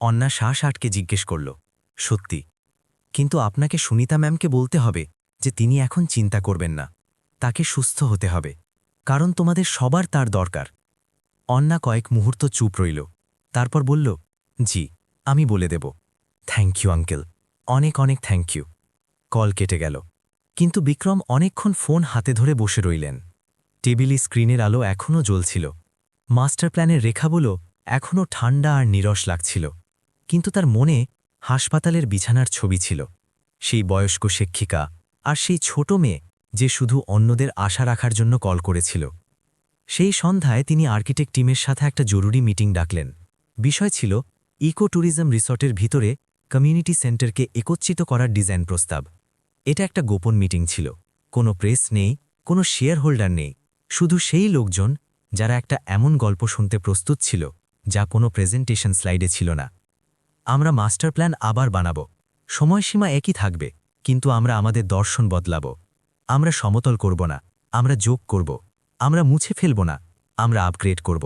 অন্না শ্বাস আটকে জিজ্ঞেস করল। সত্যি, কিন্তু আপনাকে সুনিতা ম্যামকে বলতে হবে যে তিনি এখন চিন্তা করবেন না। তাকে সুস্থ হতে হবে, কারণ তোমাদের সবার তার দরকার। অন্না কয়েক মুহূর্ত চুপ রইল, তারপর বলল, জি, আমি বলে দেব। থ্যাংক ইউ আঙ্কেল, অনেক অনেক থ্যাংক ইউ। কল কেটে গেল, কিন্তু বিক্রম অনেকক্ষণ ফোন হাতে ধরে বসে রইলেন। টেবিলে স্ক্রিনের আলো এখনও জ্বলছিল। মাস্টার প্ল্যানের রেখাগুলো এখনও ঠান্ডা আর নিরস লাগছিল, কিন্তু তার মনে হাসপাতালের বিছানার ছবি ছিল। সেই বয়স্ক শিক্ষিকা আর সেই ছোট মেয়ে যে শুধু অন্যদের আশা রাখার জন্য কল করেছিল। সেই সন্ধ্যায় তিনি আর্কিটেক্ট টিমের সাথে একটা জরুরি মিটিং ডাকলেন। বিষয় ছিল ইকো ট্যুরিজম রিসর্টের ভিতরে কমিউনিটি সেন্টারকে একত্রিত করার ডিজাইন প্রস্তাব। এটা একটা গোপন মিটিং ছিল। কোনো প্রেস নেই, কোনো শেয়ার হোল্ডার নেই, শুধু সেই লোকজন যারা একটা এমন গল্প শুনতে প্রস্তুত ছিল যা কোনো প্রেজেন্টেশন স্লাইডে ছিল না। আমরা মাস্টার প্ল্যান আবার বানাব, সময়সীমা একই থাকবে, কিন্তু আমরা আমাদের দর্শন বদলাব। আমরা সমতল করব না, আমরা যোগ করব। আমরা মুছে ফেলব না, আমরা আপগ্রেড করব।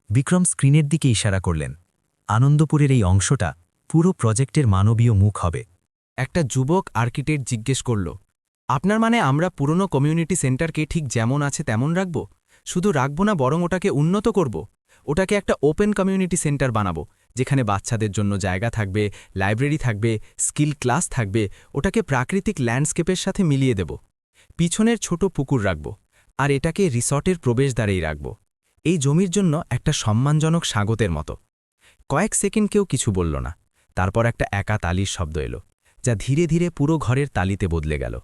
বিক্রম স্ক্রিনের দিকে ইশারা করলেন। আনন্দপুরের এই অংশটা পুরো প্রজেক্টের মানবীয় মুখ হবে। একটা যুবক আর্কিটেক্ট জিজ্ঞেস করল, আপনার মানে আমরা পুরনো কমিউনিটি সেন্টারকে ঠিক যেমন আছে তেমন রাখব? শুধু রাখব না, বরং ওটাকে উন্নত করব। ওটাকে একটা ওপেন কমিউনিটি সেন্টার বানাবো, যেখানে বাচ্চাদের জন্য জায়গা থাকবে, লাইব্রেরি থাকবে, স্কিল ক্লাস থাকবে। ওটাকে প্রাকৃতিক ল্যান্ডস্কেপের সাথে মিলিয়ে দেব। পিছনের ছোট পুকুর রাখব, আর এটাকে রিসর্টের প্রবেশদ্বারেই রাখব। এই জমির জন্য একটা সম্মানজনক স্বাগতের মতো। কয়েক সেকেন্ড কেউ কিছু বলল না। তারপর একটা একা তালির শব্দ এলো, যা ধীরে ধীরে পুরো ঘরের তালিতে বদলে গেল।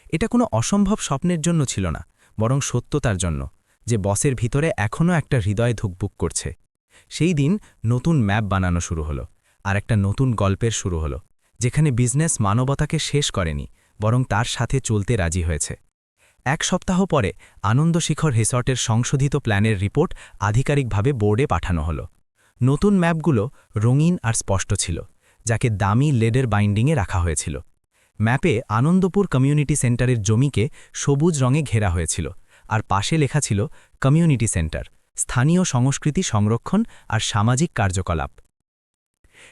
এটা কোনো অসম্ভব স্বপ্নের জন্য ছিল না, বরং সত্যতার জন্য, যে বসের ভিতরে এখনও একটা হৃদয় ধুকপুক করছে। সেই দিন নতুন ম্যাপ বানানো শুরু হলো, আর একটা নতুন গল্পের শুরু হলো, যেখানে বিজনেস মানবতাকে শেষ করেনি, বরং তার সাথে চলতে রাজি হয়েছে। এক সপ্তাহ পরে আনন্দশিখর রিসর্টের সংশোধিত প্ল্যানের রিপোর্ট আধিকারিকভাবে বোর্ডে পাঠানো হলো। নতুন ম্যাপগুলো রঙিন আর স্পষ্ট ছিল, যাকে দামি লেডের বাইন্ডিংয়ে রাখা হয়েছিল। ম্যাপে আনন্দপুর কমিউনিটি সেন্টারের জমিকে সবুজ রঙে ঘেরা হয়েছিল, আর পাশে লেখা ছিল কমিউনিটি সেন্টার, স্থানীয় সংস্কৃতি সংরক্ষণ আর সামাজিক কার্যকলাপ।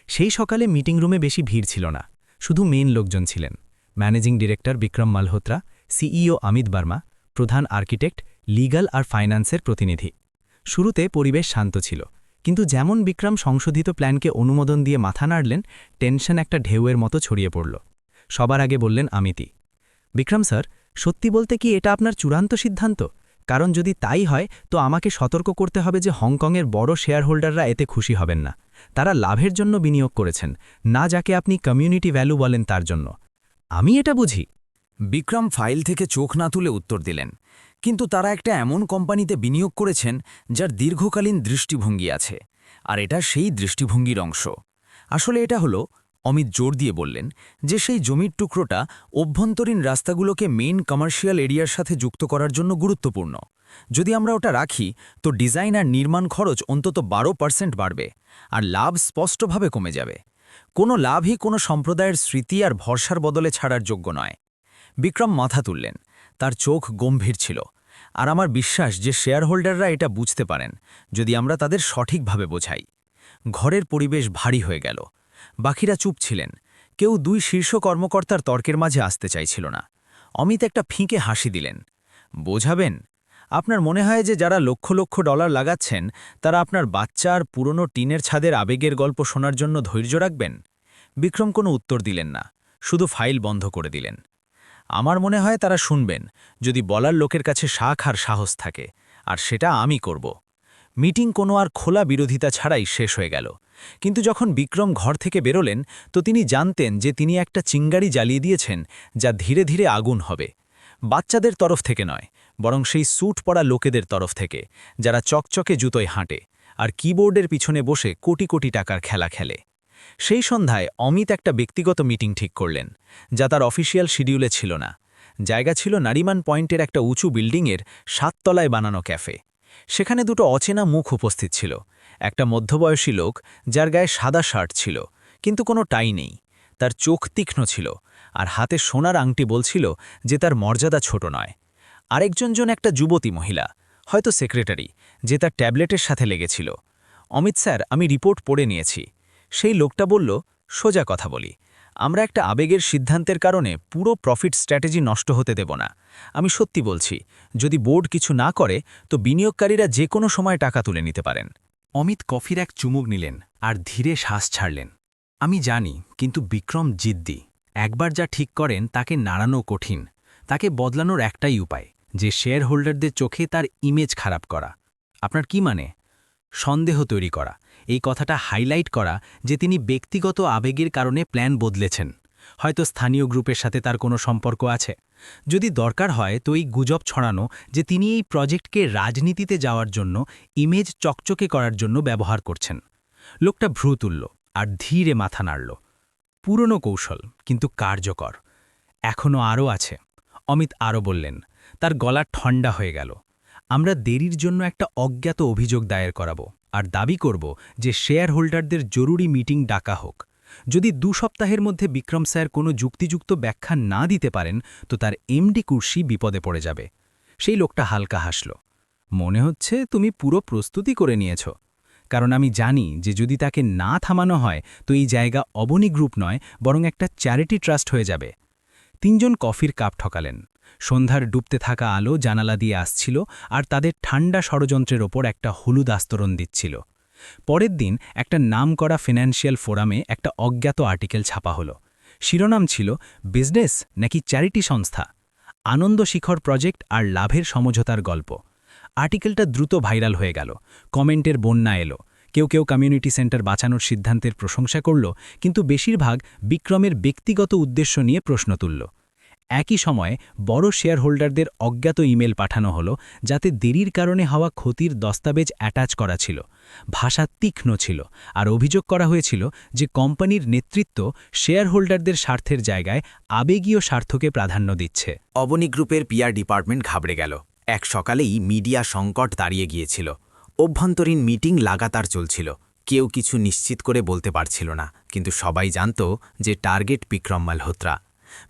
সেই সকালে মিটিং রুমে বেশি ভিড় ছিল না, শুধু মেইন লোকজন ছিলেন। Managing director Vikram Malhotra, CEO Amit Barma, প্রধান আর্কিটেক্ট, লিগ্যাল আর ফাইন্যান্সের প্রতিনিধি। শুরুতে পরিবেশ শান্ত ছিল, কিন্তু যেমন বিক্রম সংশোধিত প্ল্যানকে অনুমোদন দিয়ে মাথা নাড়লেন, টেনশন একটা ঢেউয়ের মতো ছড়িয়ে পড়ল। সবার আগে বললেন আমিতি, বিক্রম স্যার, সত্যি বলতে কি এটা আপনার চূড়ান্ত সিদ্ধান্ত? কারণ যদি তাই হয় তো আমাকে সতর্ক করতে হবে যে হংকংয়ের বড় শেয়ার হোল্ডাররা এতে খুশি হবেন না। তারা লাভের জন্য বিনিয়োগ করেছেন, না যাকে আপনি কমিউনিটি ভ্যালু বলেন তার জন্য। আমি এটা বুঝি। বিক্রম ফাইল থেকে চোখ না তুলে উত্তর দিলেন, কিন্তু তারা একটা এমন কোম্পানিতে বিনিয়োগ করেছেন যার দীর্ঘকালীন দৃষ্টিভঙ্গি আছে, আর এটা সেই দৃষ্টিভঙ্গির অংশ। আসলে এটা হলো, অমিত জোর দিয়ে বললেন, যে সেই জমির টুকরোটা অভ্যন্তরীণ রাস্তাগুলোকে মেইন কমার্শিয়াল এরিয়ার সাথে যুক্ত করার জন্য গুরুত্বপূর্ণ। যদি আমরা ওটা রাখি তো ডিজাইন আর নির্মাণ খরচ অন্তত 12% বাড়বে, আর লাভ স্পষ্টভাবে কমে যাবে। কোনো লাভই কোনো সম্প্রদায়ের স্মৃতি আর ভরসার বদলে ছাড়ার যোগ্য নয়। বিক্রম মাথা তুললেন, তার চোখ গম্ভীর ছিল। আর আমার বিশ্বাস যে শেয়ার হোল্ডাররা এটা বুঝতে পারেন, যদি আমরা তাদের সঠিকভাবে বোঝাই। ঘরের পরিবেশ ভারী হয়ে গেল। বাকিরা চুপ ছিলেন। কেউ দুই শীর্ষ কর্মকর্তার তর্কের মাঝে আসতে চাইছিল না। অমিত একটা ফিকে হাসি দিলেন। বোঝাবেন? আপনার মনে হয় যে যারা লক্ষ লক্ষ ডলার লাগাচ্ছেন তারা আপনার বাচ্চা আর পুরনো টিনের ছাদের আবেগের গল্প শোনার জন্য ধৈর্য রাখবেন? বিক্রম কোনো উত্তর দিলেন না, শুধু ফাইল বন্ধ করে দিলেন। আমার মনে হয় তারা শুনবেন, যদি বলার লোকের কাছে শাখ আর সাহস থাকে, আর সেটা আমি করব। মিটিং কোনো আর খোলা বিরোধিতা ছাড়াই শেষ হয়ে গেল। কিন্তু যখন বিক্রম ঘর থেকে বেরোলেন তো তিনি জানতেন যে তিনি একটা চিঙ্গারি জ্বালিয়ে দিয়েছেন, যা ধীরে ধীরে আগুন হবে। বাচ্চাদের তরফ থেকে নয়, বরং সেই স্যুট পরা লোকেদের তরফ থেকে, যারা চকচকে জুতোয় হাঁটে আর কিবোর্ডের পিছনে বসে কোটি কোটি টাকার খেলা খেলে। সেই সন্ধ্যায় অমিত একটা ব্যক্তিগত মিটিং ঠিক করলেন, যা তার অফিসিয়াল শিডিউলে ছিল না। জায়গা ছিল নারিমান পয়েন্টের একটা উঁচু বিল্ডিংয়ের 7 তলায় বানানো ক্যাফে। সেখানে দুটো অচেনা মুখ উপস্থিত ছিল। একটা মধ্যবয়সী লোক, যার গায়ে সাদা শার্ট ছিল কিন্তু কোনো টাই নেই। তার চোখ তীক্ষ্ণ ছিল, আর হাতে সোনার আংটি বলছিল যে তার মর্যাদা ছোট নয়। আরেকজন একটা যুবতী মহিলা, হয়তো সেক্রেটারি, যে তার ট্যাবলেটের সাথে লেগেছিল। অমিত স্যার, আমি রিপোর্ট পড়ে নিয়েছি। সেই লোকটা বলল, সোজা কথা বলি, আমরা একটা আবেগের সিদ্ধান্তের কারণে পুরো প্রফিট স্ট্র্যাটেজি নষ্ট হতে দেব না। আমি সত্যি বলছি, যদি বোর্ড কিছু না করে তো বিনিয়োগকারীরা যে কোনো সময় টাকা তুলে নিতে পারেন। অমিত কফির এক চুমুক নিলেন আর ধীরে শ্বাস ছাড়লেন। আমি জানি, কিন্তু বিক্রম জিদ্দি। একবার যা ঠিক করেন তাকে নাড়ানো কঠিন। তাকে বদলানোর একটাই উপায়, যে শেয়ার হোল্ডারদের চোখে তার ইমেজ খারাপ করা। আপনার কি মানে? সন্দেহ তৈরি করা, এই কথাটা হাইলাইট করা যে তিনি ব্যক্তিগত আবেগের কারণে প্ল্যান বদলেছেন। হয়তো স্থানীয় গ্রুপের সাথে তার কোনো সম্পর্ক আছে। যদি দরকার হয় তো এই গুজব ছড়ানো যে তিনি এই প্রজেক্টকে রাজনীতিতে যাওয়ার জন্য, ইমেজ চকচকে করার জন্য ব্যবহার করছেন। লোকটা ভ্রু তুলল আর ধীরে মাথা নাড়ল। পুরনো কৌশল, কিন্তু কার্যকর। এখনও আরও আছে, অমিত আরও বললেন। তার গলা ঠান্ডা হয়ে গেল। আমরা দেরির জন্য একটা অজ্ঞাত অভিযোগ দায়ের করাব আর দাবি করব যে শেয়ার হোল্ডারদের জরুরি মিটিং ডাকা হোক। যদি 2 সপ্তাহের মধ্যে বিক্রম স্যার কোনো যুক্তিযুক্ত ব্যাখ্যা না দিতে পারেন তো তার এমডি কুর্সি বিপদে পড়ে যাবে। সেই লোকটা হালকা হাসল। মনে হচ্ছে তুমি পুরো প্রস্তুতি করে নিয়েছ। কারণ আমি জানি যে যদি তাকে না থামানো হয় তো এই জায়গা অবনী গ্রুপ নয়, বরং একটা চ্যারিটি ট্রাস্ট হয়ে যাবে। 3 জন কফির কাপ ঠকালেন। সন্ধ্যার ডুবতে থাকা আলো জানালা দিয়ে আসছিল আর তাদের ঠান্ডা ষড়যন্ত্রের ওপর একটা হলুদ আস্তরণ দিচ্ছিল। পরের দিন একটা নামকরা ফিনান্সিয়াল ফোরামে একটা অজ্ঞাত আর্টিকেল ছাপা হলো। শিরোনাম ছিল, বিজনেস নাকি চ্যারিটি সংস্থা, আনন্দ শিখর প্রজেক্ট আর লাভের সমঝোতার গল্প। আর্টিকেলটা দ্রুত ভাইরাল হয়ে গেল। কমেন্টের বন্যা এলো। কেউ কমিউনিটি সেন্টার বাঁচানোর সিদ্ধান্তের প্রশংসা করল, কিন্তু বেশিরভাগ বিক্রমের ব্যক্তিগত উদ্দেশ্য নিয়ে প্রশ্ন তুলল। একই সময়ে বড় শেয়ার হোল্ডারদের অজ্ঞাত ইমেল পাঠানো হলো, যাতে দেরির কারণে হওয়া ক্ষতির দস্তাবেজ অ্যাটাচ করা ছিল। ভাষা তীক্ষ্ণ ছিল, আর অভিযোগ করা হয়েছিল যে কোম্পানির নেতৃত্ব শেয়ার হোল্ডারদের স্বার্থের জায়গায় আবেগীয় স্বার্থকে প্রাধান্য দিচ্ছে। অবনী গ্রুপের পিআর ডিপার্টমেন্ট ঘাবড়ে গেল। এক সকালেই মিডিয়া সংকট দাঁড়িয়ে গিয়েছিল। অভ্যন্তরীণ মিটিং লাগাতার চলছিল। কেউ কিছু নিশ্চিত করে বলতে পারছিল না, কিন্তু সবাই জানত যে টার্গেট বিক্রম মালহোত্রা।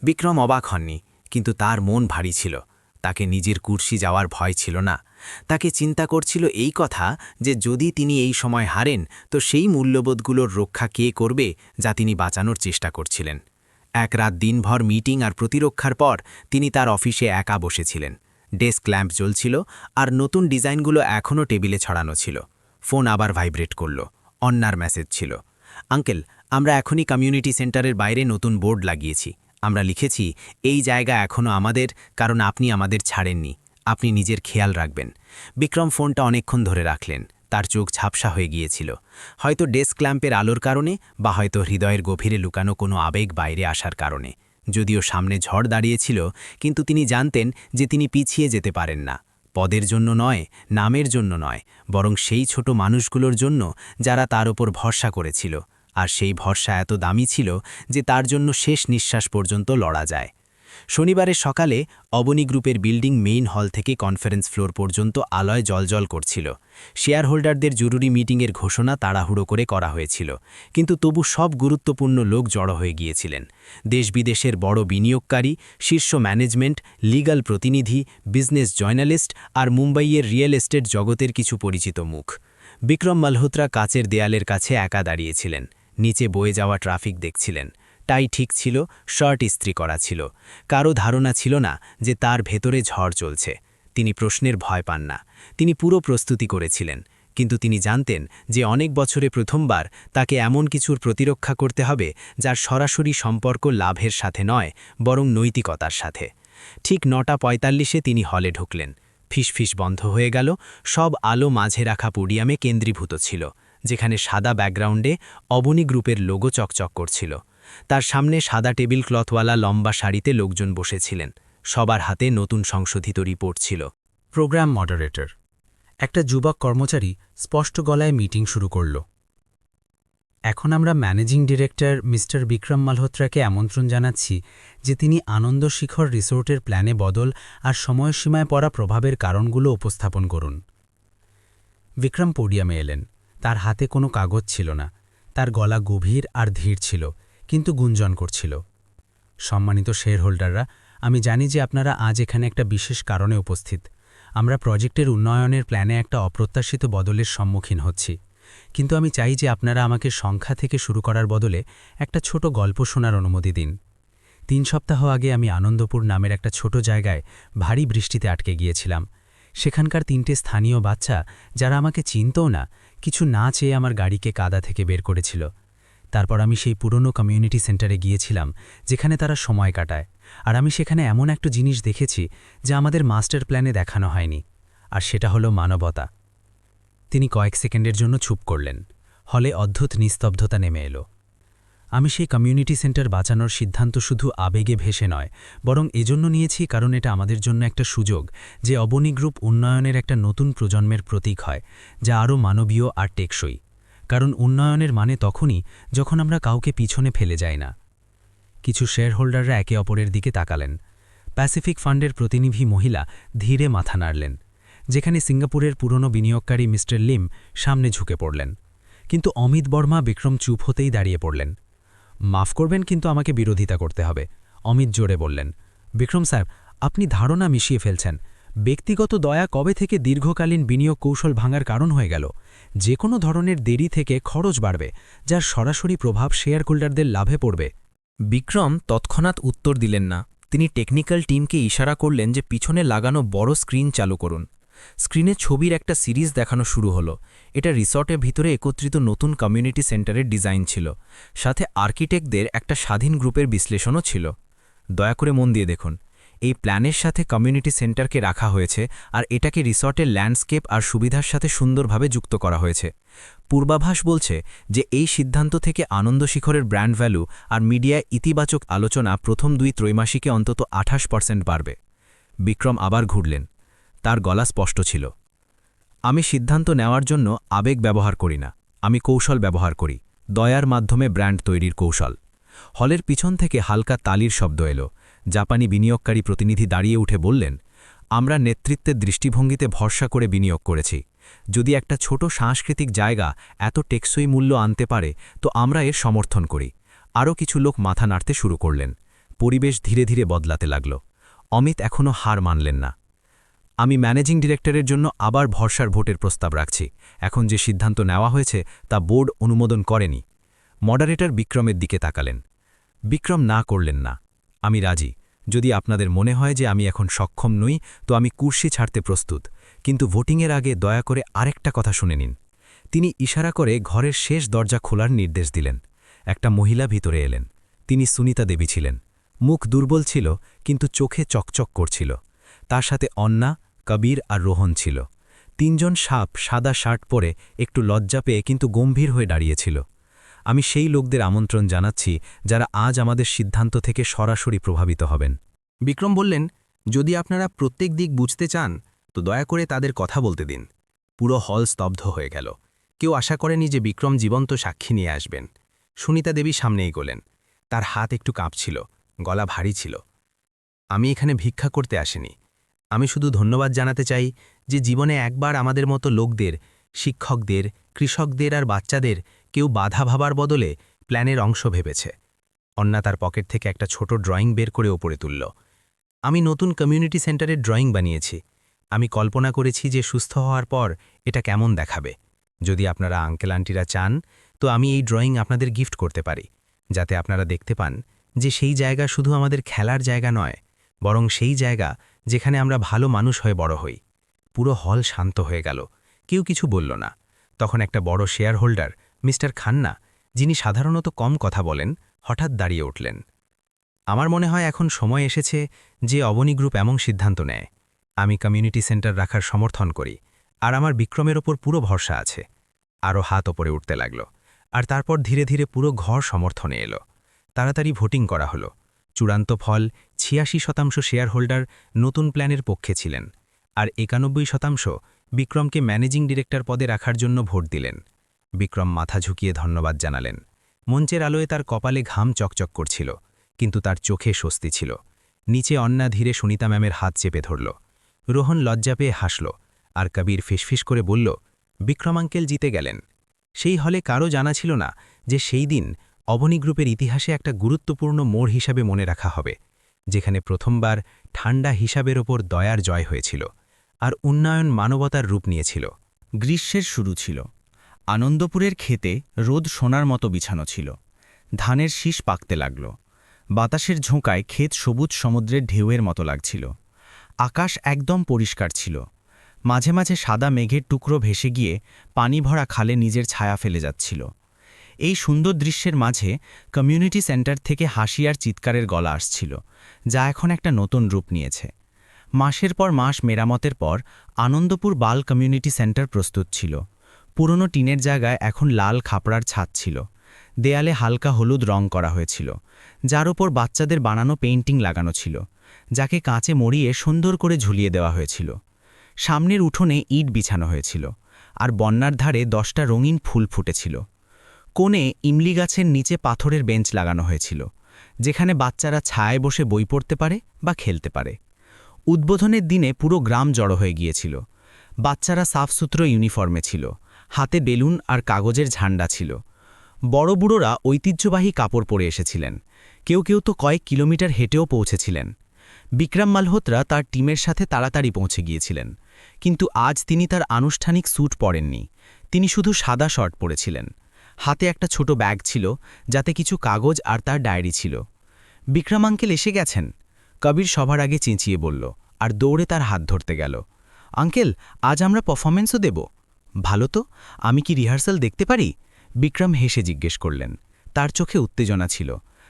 বিক্রম অবাক হননি, কিন্তু তার মন ভারী ছিল। তাকে নিজের কুর্সি যাওয়ার ভয় ছিল না। তাকে চিন্তা করছিল এই কথা যে যদি তিনি এই সময় হারেন তো সেই মূল্যবোধগুলোর রক্ষা কে করবে যা তিনি বাঁচানোর চেষ্টা করছিলেন। এক রাত দিনভর মিটিং আর প্রতিরক্ষার পর তিনি তার অফিসে একা বসেছিলেন। ডেস্ক ল্যাম্প জ্বলছিল আর নতুন ডিজাইনগুলো এখনও টেবিলে ছড়ানো ছিল। ফোন আবার ভাইব্রেট করল। অন্যার মেসেজ ছিল, আঙ্কেল, আমরা এখনই কমিউনিটি সেন্টারের বাইরে নতুন বোর্ড লাগিয়েছি। আমরা লিখেছি, এই জায়গা এখনও আমাদের, কারণ আপনি আমাদের ছাড়েননি। আপনি নিজের খেয়াল রাখবেন। বিক্রম ফোনটা অনেকক্ষণ ধরে রাখলেন। তার চোখ ঝাপসা হয়ে গিয়েছিল, হয়তো ডেস্ক ল্যাম্পের আলোর কারণে বা হয়তো হৃদয়ের গভীরে লুকানো কোনো আবেগ বাইরে আসার কারণে। যদিও সামনে ঝড় দাঁড়িয়েছিল, কিন্তু তিনি জানতেন যে তিনি পিছিয়ে যেতে পারেন না। পদের জন্য নয়, নামের জন্য নয়, বরং সেই ছোট মানুষগুলোর জন্য যারা তার ওপর ভরসা করেছিল। আর সেই ভরসা এত দামি ছিল যে তার জন্য শেষ নিঃশ্বাস পর্যন্ত লড়া যায়। শনিবারের সকালে অবনী গ্রুপের বিল্ডিং মেইন হল থেকে কনফারেন্স ফ্লোর পর্যন্ত আলোয় জ্বলজ্বল করছিল। শেয়ার হোল্ডারদের জরুরি মিটিংয়ের ঘোষণা তাড়াহুড়ো করে করা হয়েছিল, কিন্তু তবু সব গুরুত্বপূর্ণ লোক জড়ো হয়ে গিয়েছিলেন। দেশ বিদেশের বড় বিনিয়োগকারী, শীর্ষ ম্যানেজমেন্ট, লিগ্যাল প্রতিনিধি, বিজনেস জার্নালিস্ট আর মুম্বাইয়ের রিয়েল এস্টেট জগতের কিছু পরিচিত মুখ। বিক্রম মালহোত্রা কাচের দেয়ালের কাছে একা দাঁড়িয়েছিলেন, নিচে বয়ে যাওয়া ট্রাফিক দেখছিলেন। টাই ঠিক ছিল, শার্ট ইস্ত্রি করা ছিল। কারও ধারণা ছিল না যে তার ভেতরে ঝড় চলছে। তিনি প্রশ্নের ভয় পান না, তিনি পুরো প্রস্তুতি করেছিলেন। কিন্তু তিনি জানতেন যে অনেক বছরে প্রথমবার তাকে এমন কিছুর প্রতিরক্ষা করতে হবে যার সরাসরি সম্পর্ক লাভের সাথে নয়, বরং নৈতিকতার সাথে। ঠিক 9:45-এ তিনি হলে ঢুকলেন। ফিসফিস বন্ধ হয়ে গেল। সব আলো মাঝে রাখা পোডিয়ামে কেন্দ্রীভূত ছিল, যেখানে সাদা ব্যাকগ্রাউন্ডে অবনী গ্রুপের লোগো চকচক করছিল। তার সামনে সাদা টেবিল ক্লথওয়ালা লম্বা শাড়িতে লোকজন বসেছিলেন। সবার হাতে নতুন সংশোধিত রিপোর্ট ছিল। প্রোগ্রাম মডারেটর, একটা যুবক কর্মচারী স্পষ্ট গলায় মিটিং শুরু করল। এখন আমরা ম্যানেজিং ডিরেক্টর মিস্টার বিক্রম মালহোত্রাকে আমন্ত্রণ জানাচ্ছি যে তিনি আনন্দ শিখর রিসোর্টের প্ল্যানে বদল আর সময়সীমায় পড়া প্রভাবের কারণগুলো উপস্থাপন করুন। বিক্রম পোডিয়ামে এলেন। তার হাতে কোনো কাগজ ছিল না। তার গলা গভীর আর ধীর ছিল, কিন্তু গুঞ্জন করছিল। সম্মানিত শেয়ার হোল্ডাররা, আমি জানি যে আপনারা আজ এখানে একটা বিশেষ কারণে উপস্থিত। আমরা প্রজেক্টের উন্নয়নের প্ল্যানে একটা অপ্রত্যাশিত বদলের সম্মুখীন হচ্ছি, কিন্তু আমি চাই যে আপনারা আমাকে সংখ্যা থেকে শুরু করার বদলে একটা ছোট গল্প শোনার অনুমতি দিন। 3 সপ্তাহ আগে আমি আনন্দপুর নামের একটা ছোট জায়গায় ভারী বৃষ্টিতে আটকে গিয়েছিলাম। সেখানকার 3টে স্থানীয় বাচ্চা, যারা আমাকে চিনতও না, কিছু না চেয়ে আমার গাড়িকে কাদা থেকে বের করেছিল। তারপর আমি সেই পুরনো কমিউনিটি সেন্টারে গিয়েছিলাম যেখানে তারা সময় কাটায়, আর আমি সেখানে এমন একটা জিনিস দেখেছি যা আমাদের মাস্টার প্ল্যানে দেখানো হয়নি, আর সেটা হলো মানবতা। তিনি কয়েক সেকেন্ডের জন্য চুপ করলেন। হলে অদ্ভুত নিস্তব্ধতা নেমে এলো। আমি সেই কমিউনিটি সেন্টার বাঁচানোর সিদ্ধান্ত শুধু আবেগে ভেসে নয়, বরং এজন্য নিয়েছি কারণ এটা আমাদের জন্য একটা সুযোগ যে অবনী গ্রুপ উন্নয়নের একটা নতুন প্রজন্মের প্রতীক হয়, যা আরও মানবীয় আর টেকসই। কারণ উন্নয়নের মানে তখনই যখন আমরা কাউকে পিছনে ফেলে যাই না। কিছু শেয়ার হোল্ডাররা একে অপরের দিকে তাকালেন। প্যাসিফিক ফান্ডের প্রতিনিধি মহিলা ধীরে মাথা নাড়লেন, যেখানে সিঙ্গাপুরের পুরনো বিনিয়োগকারী মিস্টার লিম সামনে ঝুঁকে পড়লেন। কিন্তু অমিত বর্মা বিক্রম চুপ হতেই দাঁড়িয়ে পড়লেন। মাফ করবেন, কিন্তু আমাকে বিরোধিতা করতে হবে, অমিত জোরে বললেন। বিক্রম সাহেব, আপনি ধারণা মিশিয়ে ফেলছেন। ব্যক্তিগত দয়া কবে থেকে দীর্ঘকালীন বিনিয়োগ কৌশল ভাঙার কারণ হয়ে গেল? যে কোনো ধরনের দেরি থেকে খরচ বাড়বে, যার সরাসরি প্রভাব শেয়ার হোল্ডারদের লাভে পড়বে। বিক্রম তৎক্ষণাৎ উত্তর দিলেন না। তিনি টেকনিক্যাল টিমকে ইশারা করলেন যে পিছনে লাগানো বড় স্ক্রিন চালু করুন। স্ক্রিনে ছবির একটা সিরিজ দেখানো শুরু হলো। এটা রিসর্টের ভিতরে একত্রিত নতুন কমিউনিটি সেন্টারের ডিজাইন ছিল, সাথে আর্কিটেক্টদের একটা স্বাধীন গ্রুপের বিশ্লেষণও ছিল। দয়া করে মন দিয়ে দেখুন, এই প্ল্যানের সাথে কমিউনিটি সেন্টারকে রাখা হয়েছে, আর এটাকে রিসর্টের ল্যান্ডস্কেপ আর সুবিধার সাথে সুন্দরভাবে যুক্ত করা হয়েছে। পূর্বাভাস বলছে যে এই সিদ্ধান্ত থেকে আনন্দ শিখরের ব্র্যান্ড ভ্যালু আর মিডিয়ায় ইতিবাচক আলোচনা প্রথম 2 ত্রৈমাসিকে অন্তত 28% বাড়বে। বিক্রম আবার ঘুরলেন। তার গলা স্পষ্ট ছিল। আমি সিদ্ধান্ত নেওয়ার জন্য আবেগ ব্যবহার করি না, আমি কৌশল ব্যবহার করি, দয়ার মাধ্যমে ব্র্যান্ড তৈরির কৌশল। হলের পিছন থেকে হালকা তালির শব্দ এলো। জাপানি বিনিয়োগকারী প্রতিনিধি দাঁড়িয়ে উঠে বললেন, আমরা নেতৃত্বের দৃষ্টিভঙ্গিতে ভরসা করে বিনিয়োগ করেছি। যদি একটা ছোট সাংস্কৃতিক জায়গা এত টেকসই মূল্য আনতে পারে, তো আমরা এর সমর্থন করি। আরও কিছু লোক মাথা নাড়তে শুরু করলেন। পরিবেশ ধীরে ধীরে বদলাতে লাগল। অমিত এখনও হার মানলেন না। আমি ম্যানেজিং ডিরেক্টরের জন্য আবার ভরসার ভোটের প্রস্তাব রাখছি। এখন যে সিদ্ধান্ত নেওয়া হয়েছে তা বোর্ড অনুমোদন করেনি। মডারেটর বিক্রমের দিকে তাকালেন। বিক্রম না করলেন না। আমি রাজি। যদি আপনাদের মনে হয় যে আমি এখন সক্ষম নই, তো আমি কুর্সি ছাড়তে প্রস্তুত, কিন্তু ভোটিংয়ের আগে দয়া করে আরেকটা কথা শুনে নিন। তিনি ইশারা করে ঘরের শেষ দরজা খোলার নির্দেশ দিলেন। একটা মহিলা ভিতরে এলেন। তিনি সুনিতা দেবী ছিলেন। মুখ দুর্বল ছিল, কিন্তু চোখে চকচক করছিল। তার সাথে অন্না, কবির আর রোহন ছিল। তিনজন সাপ সাদা শার্ট পরে একটু লজ্জা পেয়ে কিন্তু গম্ভীর হয়ে দাঁড়িয়েছিল। আমি সেই লোকদের আমন্ত্রণ জানাচ্ছি যারা আজ আমাদের সিদ্ধান্ত থেকে সরাসরি প্রভাবিত হবেন। বিক্রম বললেন, যদি আপনারা প্রত্যেক দিক বুঝতে চান তো দয়া করে তাদের কথা বলতে দিন। পুরো হল স্তব্ধ হয়ে গেল। কেউ আশা করেনি যে বিক্রম জীবন্ত সাক্ষী নিয়ে আসবেন। সুনিতা দেবী সামনে এগোলেন। তার হাত একটু কাঁপছিল, গলা ভারী ছিল। আমি এখানে ভিক্ষা করতে আসিনি। আমি শুধু ধন্যবাদ জানাতে চাই যে জীবনে একবার আমাদের মতো লোকদের, শিক্ষকদের, কৃষকদের আর বাচ্চাদের কেউ বাধা ভাবার বদলে প্ল্যানের অংশ ভেবেছে। অন্না তার পকেট থেকে একটা ছোট ড্রয়িং বের করে ওপরে তুলল। আমি নতুন কমিউনিটি সেন্টারের ড্রয়িং বানিয়েছি। আমি কল্পনা করেছি যে সুস্থ হওয়ার পর এটা কেমন দেখাবে। যদি আপনারা আঙ্কেল আন্টিরা চান তো আমি এই ড্রয়িং আপনাদের গিফট করতে পারি, যাতে আপনারা দেখতে পান যে সেই জায়গা শুধু আমাদের খেলার জায়গা নয়, বরং সেই জায়গা যেখানে আমরা ভালো মানুষ হয়ে বড় হই। পুরো হল শান্ত হয়ে গেল। কেউ কিছু বলল না। তখন একটা বড় শেয়ার হোল্ডার, মিস্টার খান্না, যিনি সাধারণত কম কথা বলেন, হঠাৎ দাঁড়িয়ে উঠলেন। আমার মনে হয় এখন সময় এসেছে যে অবনী গ্রুপ এমন সিদ্ধান্ত নেয়। আমি কমিউনিটি সেন্টার রাখার সমর্থন করি, আর আমার বিক্রমের ওপর পুরো ভরসা আছে। আরও হাত ওপরে উঠতে লাগল, আর তারপর ধীরে ধীরে পুরো ঘর সমর্থনে এলো। তাড়াতাড়ি ভোটিং করা হলো। চূড়ান্ত ফল ৮৬% শেয়ার হোল্ডার নতুন প্ল্যানের পক্ষে ছিলেন, আর ৯১% বিক্রমকে ম্যানেজিং ডিরেক্টর পদে রাখার জন্য ভোট দিলেন। বিক্রম মাথা ঝুঁকিয়ে ধন্যবাদ জানালেন। মঞ্চের আলোয় তার কপালে ঘাম চকচক করছিল, কিন্তু তার চোখে স্বস্তি ছিল। নিচে অন্না ধীরে সুনিতা ম্যামের হাত চেপে ধরল। রোহন লজ্জা পেয়ে হাসল, আর কবির ফিসফিস করে বলল, বিক্রম আঙ্কেল জিতে গেলেন। সেই হলে কারও জানা ছিল না যে সেই দিন অবনী গ্রুপের ইতিহাসে একটা গুরুত্বপূর্ণ মোড় হিসাবে মনে রাখা হবে, যেখানে প্রথমবার ঠান্ডা হিসাবের ওপর দয়ার জয় হয়েছিল, আর উন্নয়ন মানবতার রূপ নিয়েছিল। গ্রীষ্মের শুরু ছিল। আনন্দপুরের ক্ষেতে রোদ সোনার মতো বিছানো ছিল। ধানের শীষ পাকতে লাগল। বাতাসের ঝোঁকায় ক্ষেত সবুজ সমুদ্রের ঢেউয়ের মতো লাগছিল। আকাশ একদম পরিষ্কার ছিল। মাঝে মাঝে সাদা মেঘের টুকরো ভেসে গিয়ে পানি ভরা খালে নিজের ছায়া ফেলে যাচ্ছিল। এই সুন্দর দৃশ্যের মাঝে কমিউনিটি সেন্টার থেকে হাসি আর চিৎকারের গলা আসছিল, যা এখন একটা নতুন রূপ নিয়েছে। মাসের পর মাস মেরামতের পর আনন্দপুর বাল কমিউনিটি সেন্টার প্রস্তুত ছিল। পুরনো টিনের জায়গায় এখন লাল খাপড়ার ছাদ ছিল। দেয়ালে হালকা হলুদ রং করা হয়েছিল, যার ওপর বাচ্চাদের বানানো পেইন্টিং লাগানো ছিল, যাকে কাঁচে মরিয়ে সুন্দর করে ঝুলিয়ে দেওয়া হয়েছিল। সামনের উঠোনে ইট বিছানো হয়েছিল, আর বন্যার ধারে 10টা রঙিন ফুল ফুটেছিল। কোণে ইমলি গাছের নিচে পাথরের বেঞ্চ লাগানো হয়েছিল, যেখানে বাচ্চারা ছায়ায় বসে বই পড়তে পারে বা খেলতে পারে। উদ্বোধনের দিনে পুরো গ্রাম জড়ো হয়ে গিয়েছিল। বাচ্চারা সাফসুতরো ইউনিফর্মে ছিল, হাতে বেলুন আর কাগজের ঝান্ডা ছিল। বড় বুড়োরা ঐতিহ্যবাহী কাপড় পরে এসেছিলেন, কেউ কেউ তো কয়েক কিলোমিটার হেঁটেও পৌঁছেছিলেন। বিক্রম মালহোত্রা তার টিমের সাথে তাড়াতাড়ি পৌঁছে গিয়েছিলেন, কিন্তু আজ তিনি তার আনুষ্ঠানিক স্যুট পরেননি। তিনি শুধু সাদা শার্ট পরেছিলেন। হাতে একটা ছোট ব্যাগ ছিল, যাতে কিছু কাগজ আর তার ডায়েরি ছিল। বিক্রম আঙ্কেল এসে গেছেন, কবির সবার আগে চেঁচিয়ে বলল, আর দৌড়ে তার হাত ধরতে গেল। আঙ্কেল, আজ আমরা পারফরমেন্সও দেব। ভালো তো, আমি কি রিহার্সাল দেখতে পারি? বিক্রম হেসে জিজ্ঞেস করলেন। তার চোখে উত্তেজনা ছিল।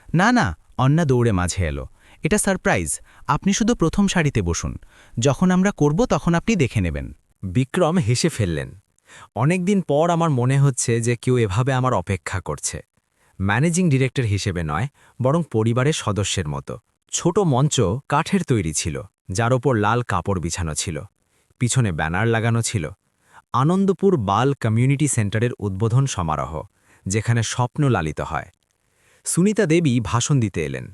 না না, অন্না দৌড়ে মাঝে এলো। এটা সারপ্রাইজ, আপনি শুধু প্রথম সারিতে বসুন। যখন আমরা করব তখন আপনি দেখে নেবেন। বিক্রম হেসে ফেললেন। অনেকদিন পর আমার মনে হচ্ছে যে কেউ এভাবে আমার অপেক্ষা করছে। ম্যানেজিং ডিরেক্টর হিসেবে নয়, বরং পরিবারের সদস্যের মতো। ছোট মঞ্চ কাঠের তৈরি ছিল, যার ওপর লাল কাপড় বিছানো ছিল। পিছনে ব্যানার লাগানো ছিল, আনন্দপুর বাল কমিউনিটি সেন্টারের উদ্বোধন সমারোহ, যেখানে স্বপ্ন লালিত হয়। সুনিতা দেবী ভাষণ দিতে এলেন।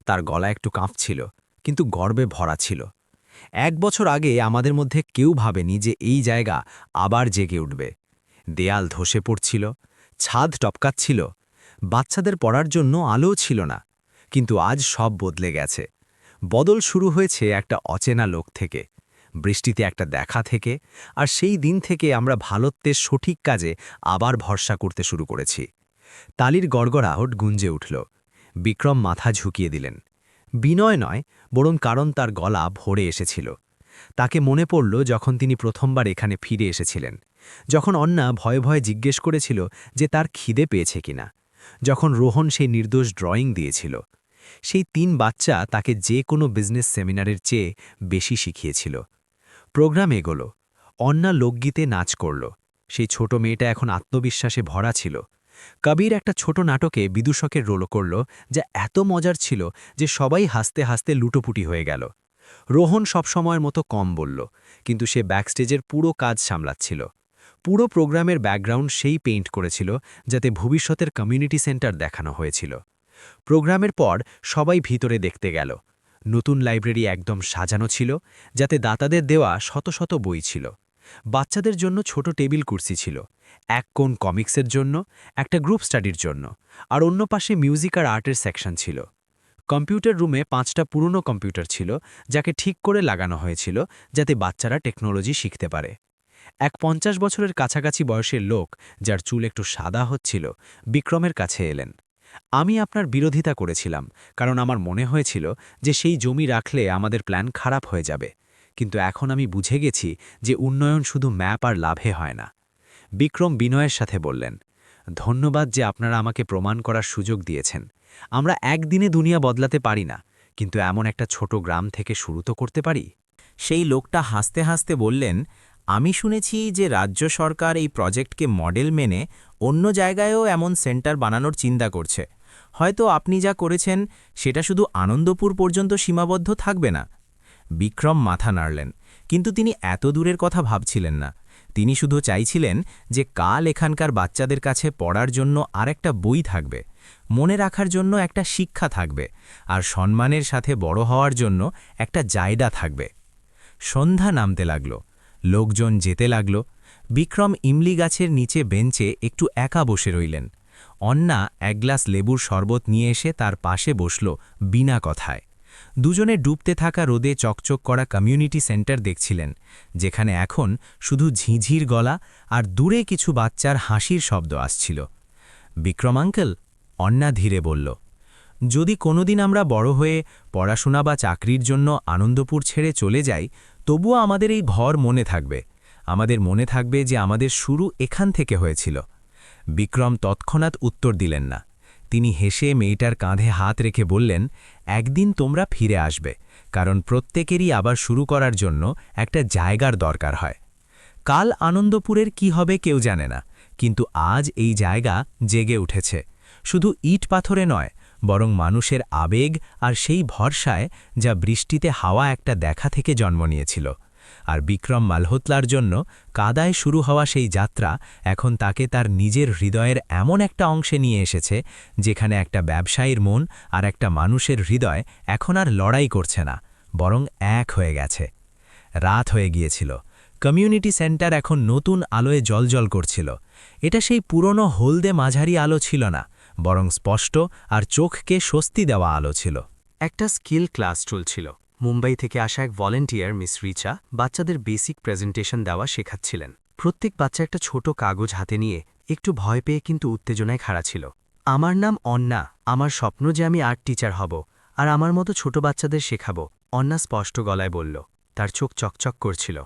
তার গলা একটু কাঁপছিল, কিন্তু গর্বে ভরা ছিল। 1 বছর আগে আমাদের মধ্যে কেউ ভাবেনি যে এই জায়গা আবার জেগে উঠবে। দেয়াল ধসে পড়ছিল, ছাদ টপকাচ্ছিল, বাচ্চাদের পড়ার জন্য আলোও ছিল না। কিন্তু আজ সব বদলে গেছে। বদল শুরু হয়েছে একটা অচেনা লোক থেকে, বৃষ্টিতে একটা দেখা থেকে, আর সেই দিন থেকে আমরা ভারতের সঠিক কাজে আবার ভরসা করতে শুরু করেছি। তালির গড়গড়াহট গুঞ্জে উঠল। বিক্রম মাথা ঝুঁকিয়ে দিলেন। বিনয় নয়, বরং কারণ তার গলা ভরে এসেছিল। তাকে মনে পড়ল যখন তিনি প্রথমবার এখানে ফিরে এসেছিলেন, যখন অন্না ভয়ে ভয়ে জিজ্ঞেস করেছিল যে তার খিদে পেয়েছে কিনা, যখন রোহন সেই নির্দোষ ড্রয়িং দিয়েছিল। সেই 3 বাচ্চা তাকে যে কোনো বিজনেস সেমিনারের চেয়ে বেশি শিখিয়েছিল। প্রোগ্রাম এগোলো। অন্না লোকগীতে নাচ করল। সেই ছোট মেয়েটা এখন আত্মবিশ্বাসে ভরা ছিল। কবির একটা ছোট নাটকে বিদূষকের রোল করল, যা এত মজার ছিল যে সবাই হাসতে হাসতে লুটোপুটি হয়ে গেল। রোহন সবসময়ের মতো কম বলল, কিন্তু সে ব্যাকস্টেজের পুরো কাজ সামলাচ্ছিল। পুরো প্রোগ্রামের ব্যাকগ্রাউন্ড সেই পেইন্ট করেছিল, যাতে ভবিষ্যতের কমিউনিটি সেন্টার দেখানো হয়েছিল। প্রোগ্রামের পর সবাই ভিতরে দেখতে গেল। নতুন লাইব্রেরি একদম সাজানো ছিল, যাতে দাতাদের দেওয়া শত শত বই ছিল। বাচ্চাদের জন্য ছোট টেবিল কুর্সি ছিল, এক কোণ কমিক্সের জন্য, একটা গ্রুপ স্টাডির জন্য, আর অন্য পাশে মিউজিক আর আর্টের সেকশন ছিল। কম্পিউটার রুমে 5টা পুরনো কম্পিউটার ছিল, যাকে ঠিক করে লাগানো হয়েছিল যাতে বাচ্চারা টেকনোলজি শিখতে পারে। এক 50 বছরের কাছাকাছি বয়সের লোক, যার চুল একটু সাদা হচ্ছিল, বিক্রমের কাছে এলেন। আমি আপনার বিরোধিতা করেছিলাম, কারণ আমার মনে হয়েছিল যে সেই জমি রাখলে আমাদের প্ল্যান খারাপ হয়ে যাবে, কিন্তু এখন আমি বুঝে গেছি যে উন্নয়ন শুধু ম্যাপ আর লাভে হয় না। বিক্রম বিনয়ের সাথে বললেন, ধন্যবাদ যে আপনারা আমাকে প্রমাণ করার সুযোগ দিয়েছেন। আমরা একদিনে দুনিয়া বদলাতে পারি না, কিন্তু এমন একটা ছোট গ্রাম থেকে শুরু তো করতে পারি। সেই লোকটা হাসতে হাসতে বললেন, আমি শুনেছি যে রাজ্য সরকার এই প্রজেক্টকে মডেল মেনে অন্য জায়গায়ও এমন সেন্টার বানানোর চিন্তা করছে। হয়তো আপনি যা করেছেন সেটা শুধু আনন্দপুর পর্যন্ত সীমাবদ্ধ থাকবে না। বিক্রম মাথা নাড়লেন, কিন্তু তিনি এত দূরের কথা ভাবছিলেন না। তিনি শুধু চাইছিলেন যে কাল এখানকার বাচ্চাদের কাছে পড়ার জন্য আরেকটা বই থাকবে, মনে রাখার জন্য একটা শিক্ষা থাকবে, আর সম্মানের সাথে বড় হওয়ার জন্য একটা জায়গা থাকবে। সন্ধ্যা নামতে লাগল, লোকজন যেতে লাগল। বিক্রম ইমলি গাছের নিচে বেঞ্চে একটু একা বসে রইলেন। অন্না এক গ্লাস লেবুর শরবত নিয়ে এসে তার পাশে বসল বিনা কথায়। দুজনে ডুবতে থাকা রোদে চকচক করা কমিউনিটি সেন্টার দেখছিলেন, যেখানে এখন শুধু ঝিঝির গলা আর দূরে কিছু বাচ্চার হাসির শব্দ আসছিল। বিক্রম আঙ্কেল, অন্না ধীরে বলল, যদি কোনোদিন আমরা বড় হয়ে পড়াশোনা বা চাকরির জন্য আনন্দপুর ছেড়ে চলে যাই, তবুও আমাদের এই ঘর মনে থাকবে। আমাদের মনে থাকবে যে আমাদের শুরু এখান থেকে হয়েছিল। বিক্রম তৎক্ষণাৎ উত্তর দিলেন না। তিনি হেসে মেয়েটার কাঁধে হাত রেখে বললেন, একদিন তোমরা ফিরে আসবে, কারণ প্রত্যেকেরই আবার শুরু করার জন্য একটা জায়গার দরকার হয়। কাল আনন্দপুরের কি হবে কেউ জানে না, কিন্তু আজ এই জায়গা জেগে উঠেছে, শুধু ইট পাথরে নয়, বরং মানুষের আবেগ আর সেই ভরসায়, যা বৃষ্টিতে হাওয়া একটা দেখা থেকে জন্ম নিয়েছিল। আর বিক্রম মালহোত্রার জন্য কাদায় শুরু হওয়া সেই যাত্রা এখন তাকে তার নিজের হৃদয়ের এমন একটা অংশে নিয়ে এসেছে, যেখানে একটা ব্যবসায়ীর মন আর একটা মানুষের হৃদয় এখন আর লড়াই করছে না, বরং এক হয়ে গেছে। রাত হয়ে গিয়েছিল। কমিউনিটি সেন্টার এখন নতুন আলোয় জ্বলজ্বল করছিল। এটা সেই পুরনো হলদে মাঝারি আলো ছিল না, বরং স্পষ্ট আর চোখকে স্বস্তি দেওয়া আলো ছিল। একটা স্কিল ক্লাস চলছিল। মুম্বাই থেকে আসা এক ভলেন্টিয়ার মিস রিচা বাচ্চাদের বেসিক প্রেজেন্টেশন দেওয়া শেখাচ্ছিলেন। প্রত্যেক বাচ্চা একটা ছোট কাগজ হাতে নিয়ে একটু ভয় পেয়ে কিন্তু উত্তেজনায় খাড়া ছিল। আমার নাম অন্না, আমার স্বপ্ন যে আমি আর্ট টিচার হব, আর আমার মতো ছোট বাচ্চাদের শেখাবো, অন্না স্পষ্ট গলায় বলল। তার চোখ চকচক করছিল।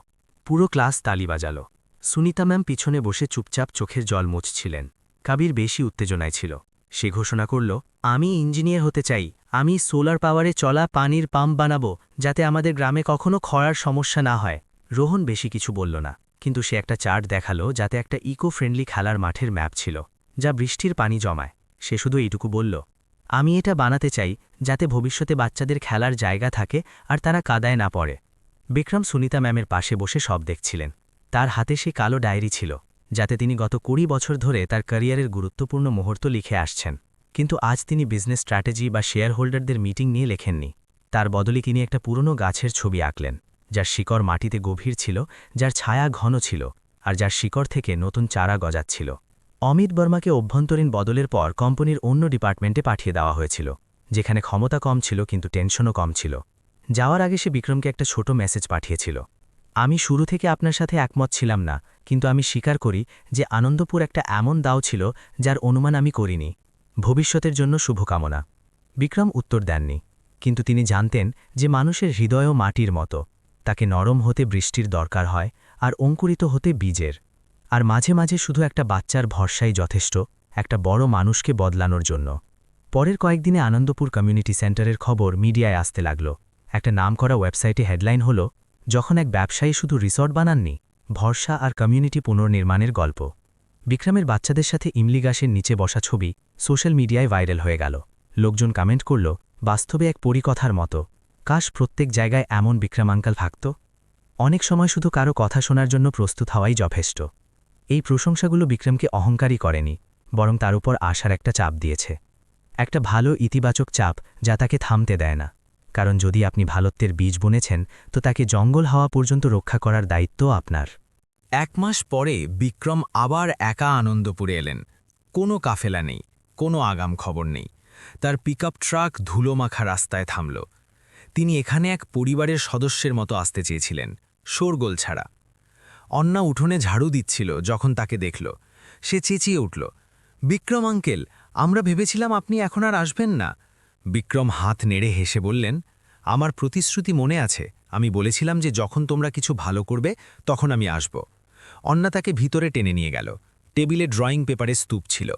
পুরো ক্লাস তালি বাজালো। সুনিতা ম্যাম পিছনে বসে চুপচাপ চোখের জল মুছছিলেন। কবির বেশি উত্তেজনায় ছিল। সে ঘোষণা করল, আমি ইঞ্জিনিয়ার হতে চাই। আমি সোলার পাওয়ারে চলা পানির পাম্প বানাবো, যাতে আমাদের গ্রামে কখনো খরার সমস্যা না হয়। রোহন বেশি কিছু বলল না, কিন্তু সে একটা চার্ট দেখালো যাতে একটা ইকো ফ্রেন্ডলি খেলার মাঠের ম্যাপ ছিল, যা বৃষ্টির পানি জমায়। সে শুধু এইটুকু বলল, আমি এটা বানাতে চাই যাতে ভবিষ্যতে বাচ্চাদের খেলার জায়গা থাকে আর তারা কাদায় না পড়ে। বিক্রম সুনিতা ম্যামের পাশে বসে সব দেখছিলেন। তার হাতে সে কালো ডায়েরি ছিল, যাতে তিনি গত 20 বছর ধরে তার ক্যারিয়ারের গুরুত্বপূর্ণ মুহূর্ত লিখে আসছেন। কিন্তু আজ তিনি বিজনেস স্ট্র্যাটেজি বা শেয়ার হোল্ডারদের মিটিং নিয়ে লেখেননি। তার বদলে তিনি একটা পুরনো গাছের ছবি আঁকলেন, যার শিকড় মাটিতে গভীর ছিল, যার ছায়া ঘন ছিল, আর যার শিকড় থেকে নতুন চারা গজাচ্ছিল। অমিত বর্মাকে অভ্যন্তরীণ বদলের পর কোম্পানির অন্য ডিপার্টমেন্টে পাঠিয়ে দেওয়া হয়েছিল, যেখানে ক্ষমতা কম ছিল কিন্তু টেনশনও কম ছিল। যাওয়ার আগে সে বিক্রমকে একটা ছোট মেসেজ পাঠিয়েছিল, আমি শুরু থেকে আপনার সাথে একমত ছিলাম না, কিন্তু আমি স্বীকার করি যে আনন্দপুর একটা এমন দাও ছিল যার অনুমান আমি করিনি। ভবিষ্যতের জন্য শুভকামনা। বিক্রম উত্তর দেননি, কিন্তু তিনি জানতেন যে মানুষের হৃদয়ও মাটির মতো, তাকে নরম হতে বৃষ্টির দরকার হয় আর অঙ্কুরিত হতে বীজের। আর মাঝে মাঝে শুধু একটা বাচ্চার ভরসাই যথেষ্ট একটা বড় মানুষকে বদলানোর জন্য। পরের কয়েকদিনে আনন্দপুর কমিউনিটি সেন্টারের খবর মিডিয়ায় আসতে লাগল। একটা নামকরা ওয়েবসাইটে হেডলাইন হল, যখন এক ব্যবসায়ী শুধু রিসর্ট বানাননি, ভরসা আর কমিউনিটি পুনর্নির্মাণের গল্প। বিক্রমের বাচ্চাদের সাথে ইমলি গাছের নিচে বসা ছবি সোশ্যাল মিডিয়ায় ভাইরাল হয়ে গেল। লোকজন কমেন্ট করল, বাস্তবে এক পরিকথার মতো। কাশ প্রত্যেক জায়গায় এমন বিক্রম আঙ্কাল থাকত। অনেক সময় শুধু কারো কথা শোনার জন্য প্রস্তুত হওয়াই যথেষ্ট। এই প্রশংসাগুলো বিক্রমকে অহংকারী করেনি, বরং তার উপর আশার একটা চাপ দিয়েছে। একটা ভালো ইতিবাচক চাপ যা তাকে থামতে দেয় না। কারণ যদি আপনি ভালোত্বের বীজ বুনেছেন, তো তাকে জঙ্গল হওয়া পর্যন্ত রক্ষা করার দায়িত্ব আপনার। 1 মাস পরে বিক্রম আবার একা আনন্দপুরে এলেন। কোনো কাফেলা নেই, কোনো আগাম খবর নেই। তার পিকআপ ট্রাক ধুলোমাখা রাস্তায় থামল। তিনি এখানে এক পরিবারের সদস্যের মতো আসতে চেয়েছিলেন, শোরগোল ছাড়া। অন্না উঠোনে ঝাড়ু দিচ্ছিল যখন তাকে দেখল। সে চেঁচিয়ে উঠল, বিক্রম আঙ্কেল, আমরা ভেবেছিলাম আপনি এখন আর আসবেন না। বিক্রম হাত নেড়ে হেসে বললেন, আমার প্রতিশ্রুতি মনে আছে, আমি বলেছিলাম যে যখন তোমরা কিছু ভালো করবে তখন আমি আসব। অন্না তাকে ভিতরে টেনে নিয়ে গেল। টেবিলে ড্রয়িং পেপারে স্তূপ ছিল।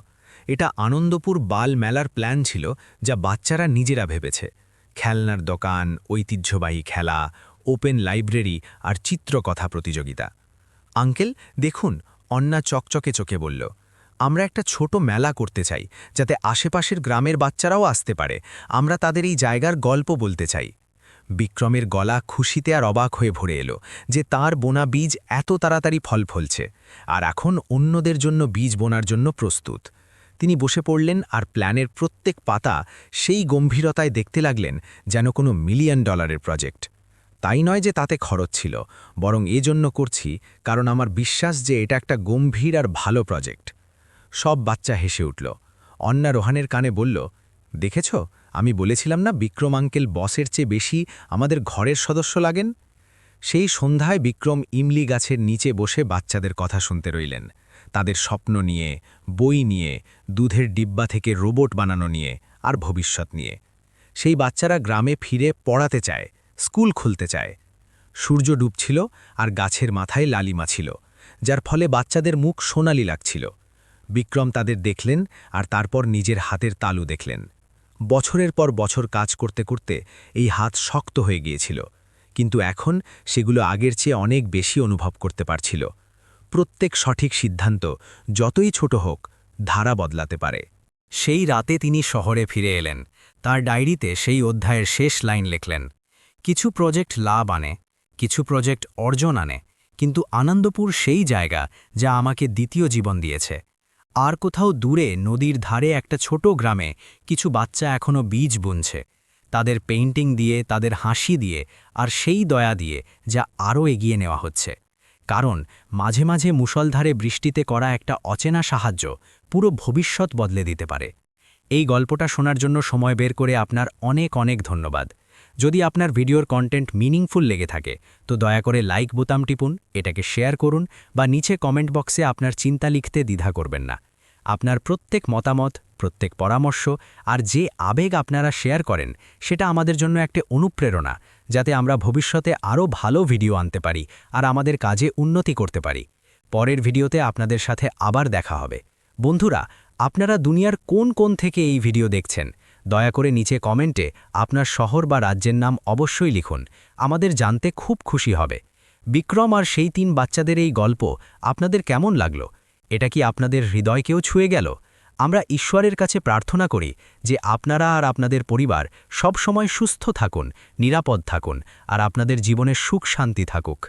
এটা আনন্দপুর বাল মেলার প্ল্যান ছিল, যা বাচ্চারা নিজেরা ভেবেছে। খেলনার দোকান, ঐতিহ্যবাহী খেলা, ওপেন লাইব্রেরি আর চিত্রকথা প্রতিযোগিতা। আঙ্কেল দেখুন, অন্না চকচকে চোখে বলল, আমরা একটা ছোট মেলা করতে চাই, যাতে আশেপাশের গ্রামের বাচ্চারাও আসতে পারে। আমরা তাদের এই জায়গার গল্প বলতে চাই। বিক্রমের গলা খুশিতে আর অবাক হয়ে ভরে এলো যে তার বোনা বীজ এত তাড়াতাড়ি ফল ফলছে, আর এখন অন্যদের জন্য বীজ বোনার জন্য প্রস্তুত। তিনি বসে পড়লেন আর প্ল্যানের প্রত্যেক পাতা সেই গম্ভীরতায় দেখতে লাগলেন যেন কোনো $1 মিলিয়ন প্রজেক্ট। তাই নয় যে তাতে খরচ ছিল, বরং এজন্য করছি কারণ আমার বিশ্বাস যে এটা একটা গম্ভীর আর ভালো প্রজেক্ট। সব বাচ্চা হেসে উঠল। অন্না রোহানের কানে বলল, দেখেছ, আমি বলেছিলাম না বিক্রম আঙ্কেল বসের চেয়ে বেশি আমাদের ঘরের সদস্য লাগেন। সেই সন্ধ্যায় বিক্রম ইমলি গাছের নিচে বসে বাচ্চাদের কথা শুনতে রইলেন। তাদের স্বপ্ন নিয়ে, বই নিয়ে, দুধের ডিব্বা থেকে রোবট বানানো নিয়ে, আর ভবিষ্যৎ নিয়ে। সেই বাচ্চারা গ্রামে ফিরে পড়াতে চায়, স্কুল খুলতে চায়। সূর্য ডুবছিল আর গাছের মাথায় লালিমা ছিল, যার ফলে বাচ্চাদের মুখ সোনালি লাগছিল। বিক্রম তাদের দেখলেন আর তারপর নিজের হাতের তালু দেখলেন। বছরের পর বছর কাজ করতে করতে এই হাত শক্ত হয়ে গিয়েছিল, কিন্তু এখন সেগুলো আগের চেয়ে অনেক বেশি অনুভব করতে পারছিল। প্রত্যেক সঠিক সিদ্ধান্ত, যতই ছোট হোক, ধারা বদলাতে পারে। সেই রাতে তিনি শহরে ফিরে এলেন। তার ডায়েরিতে সেই অধ্যায়ের শেষ লাইন লিখলেন, কিছু প্রজেক্ট লাভ আনে, কিছু প্রজেক্ট অর্জন আনে, কিন্তু আনন্দপুর সেই জায়গা যা আমাকে দ্বিতীয় জীবন দিয়েছে। আর কোথাও দূরে নদীর ধারে একটা ছোট গ্রামে কিছু বাচ্চা এখনও বীজ বুনছে, তাদের পেইন্টিং দিয়ে, তাদের হাসি দিয়ে, আর সেই দয়া দিয়ে যা আরও এগিয়ে নেওয়া হচ্ছে। কারণ মাঝে মাঝে মুষলধারে বৃষ্টিতে করা একটা অচেনা সাহায্য পুরো ভবিষ্যৎ বদলে দিতে পারে। এই গল্পটা শোনার জন্য সময় বের করে আপনার অনেক অনেক ধন্যবাদ। যদি আপনার ভিডিওর কন্টেন্ট মিনিংফুল লেগে থাকে, তো দয়া করে লাইক বোতাম টিপুন, এটাকে শেয়ার করুন, বা নিচে কমেন্ট বক্সে আপনার চিন্তা লিখতে দ্বিধা করবেন না। আপনার প্রত্যেক মতামত, প্রত্যেক পরামর্শ আর যে আবেগ আপনারা শেয়ার করেন, সেটা আমাদের জন্য একটা অনুপ্রেরণা, যাতে আমরা ভবিষ্যতে আরও ভালো ভিডিও আনতে পারি আর আমাদের কাজে উন্নতি করতে পারি। পরের ভিডিওতে আপনাদের সাথে আবার দেখা হবে। বন্ধুরা, আপনারা দুনিয়ার কোন কোন থেকে এই ভিডিও দেখছেন, দয়া করে নিচে কমেন্টে আপনার শহর বা রাজ্যের নাম অবশ্যই লিখুন। আমাদের জানতে খুব খুশি হবে। বিক্রম আর সেই 3 বাচ্চাদের এই গল্প আপনাদের কেমন লাগলো? এটা কি আপনাদের হৃদয়কেও ছুঁয়ে গেল? আমরা ঈশ্বরের কাছে প্রার্থনা করি যে আপনারা আর আপনাদের পরিবার সব সময় সুস্থ থাকুন, নিরাপদ থাকুন, আর আপনাদের জীবনে সুখ শান্তি থাকুক।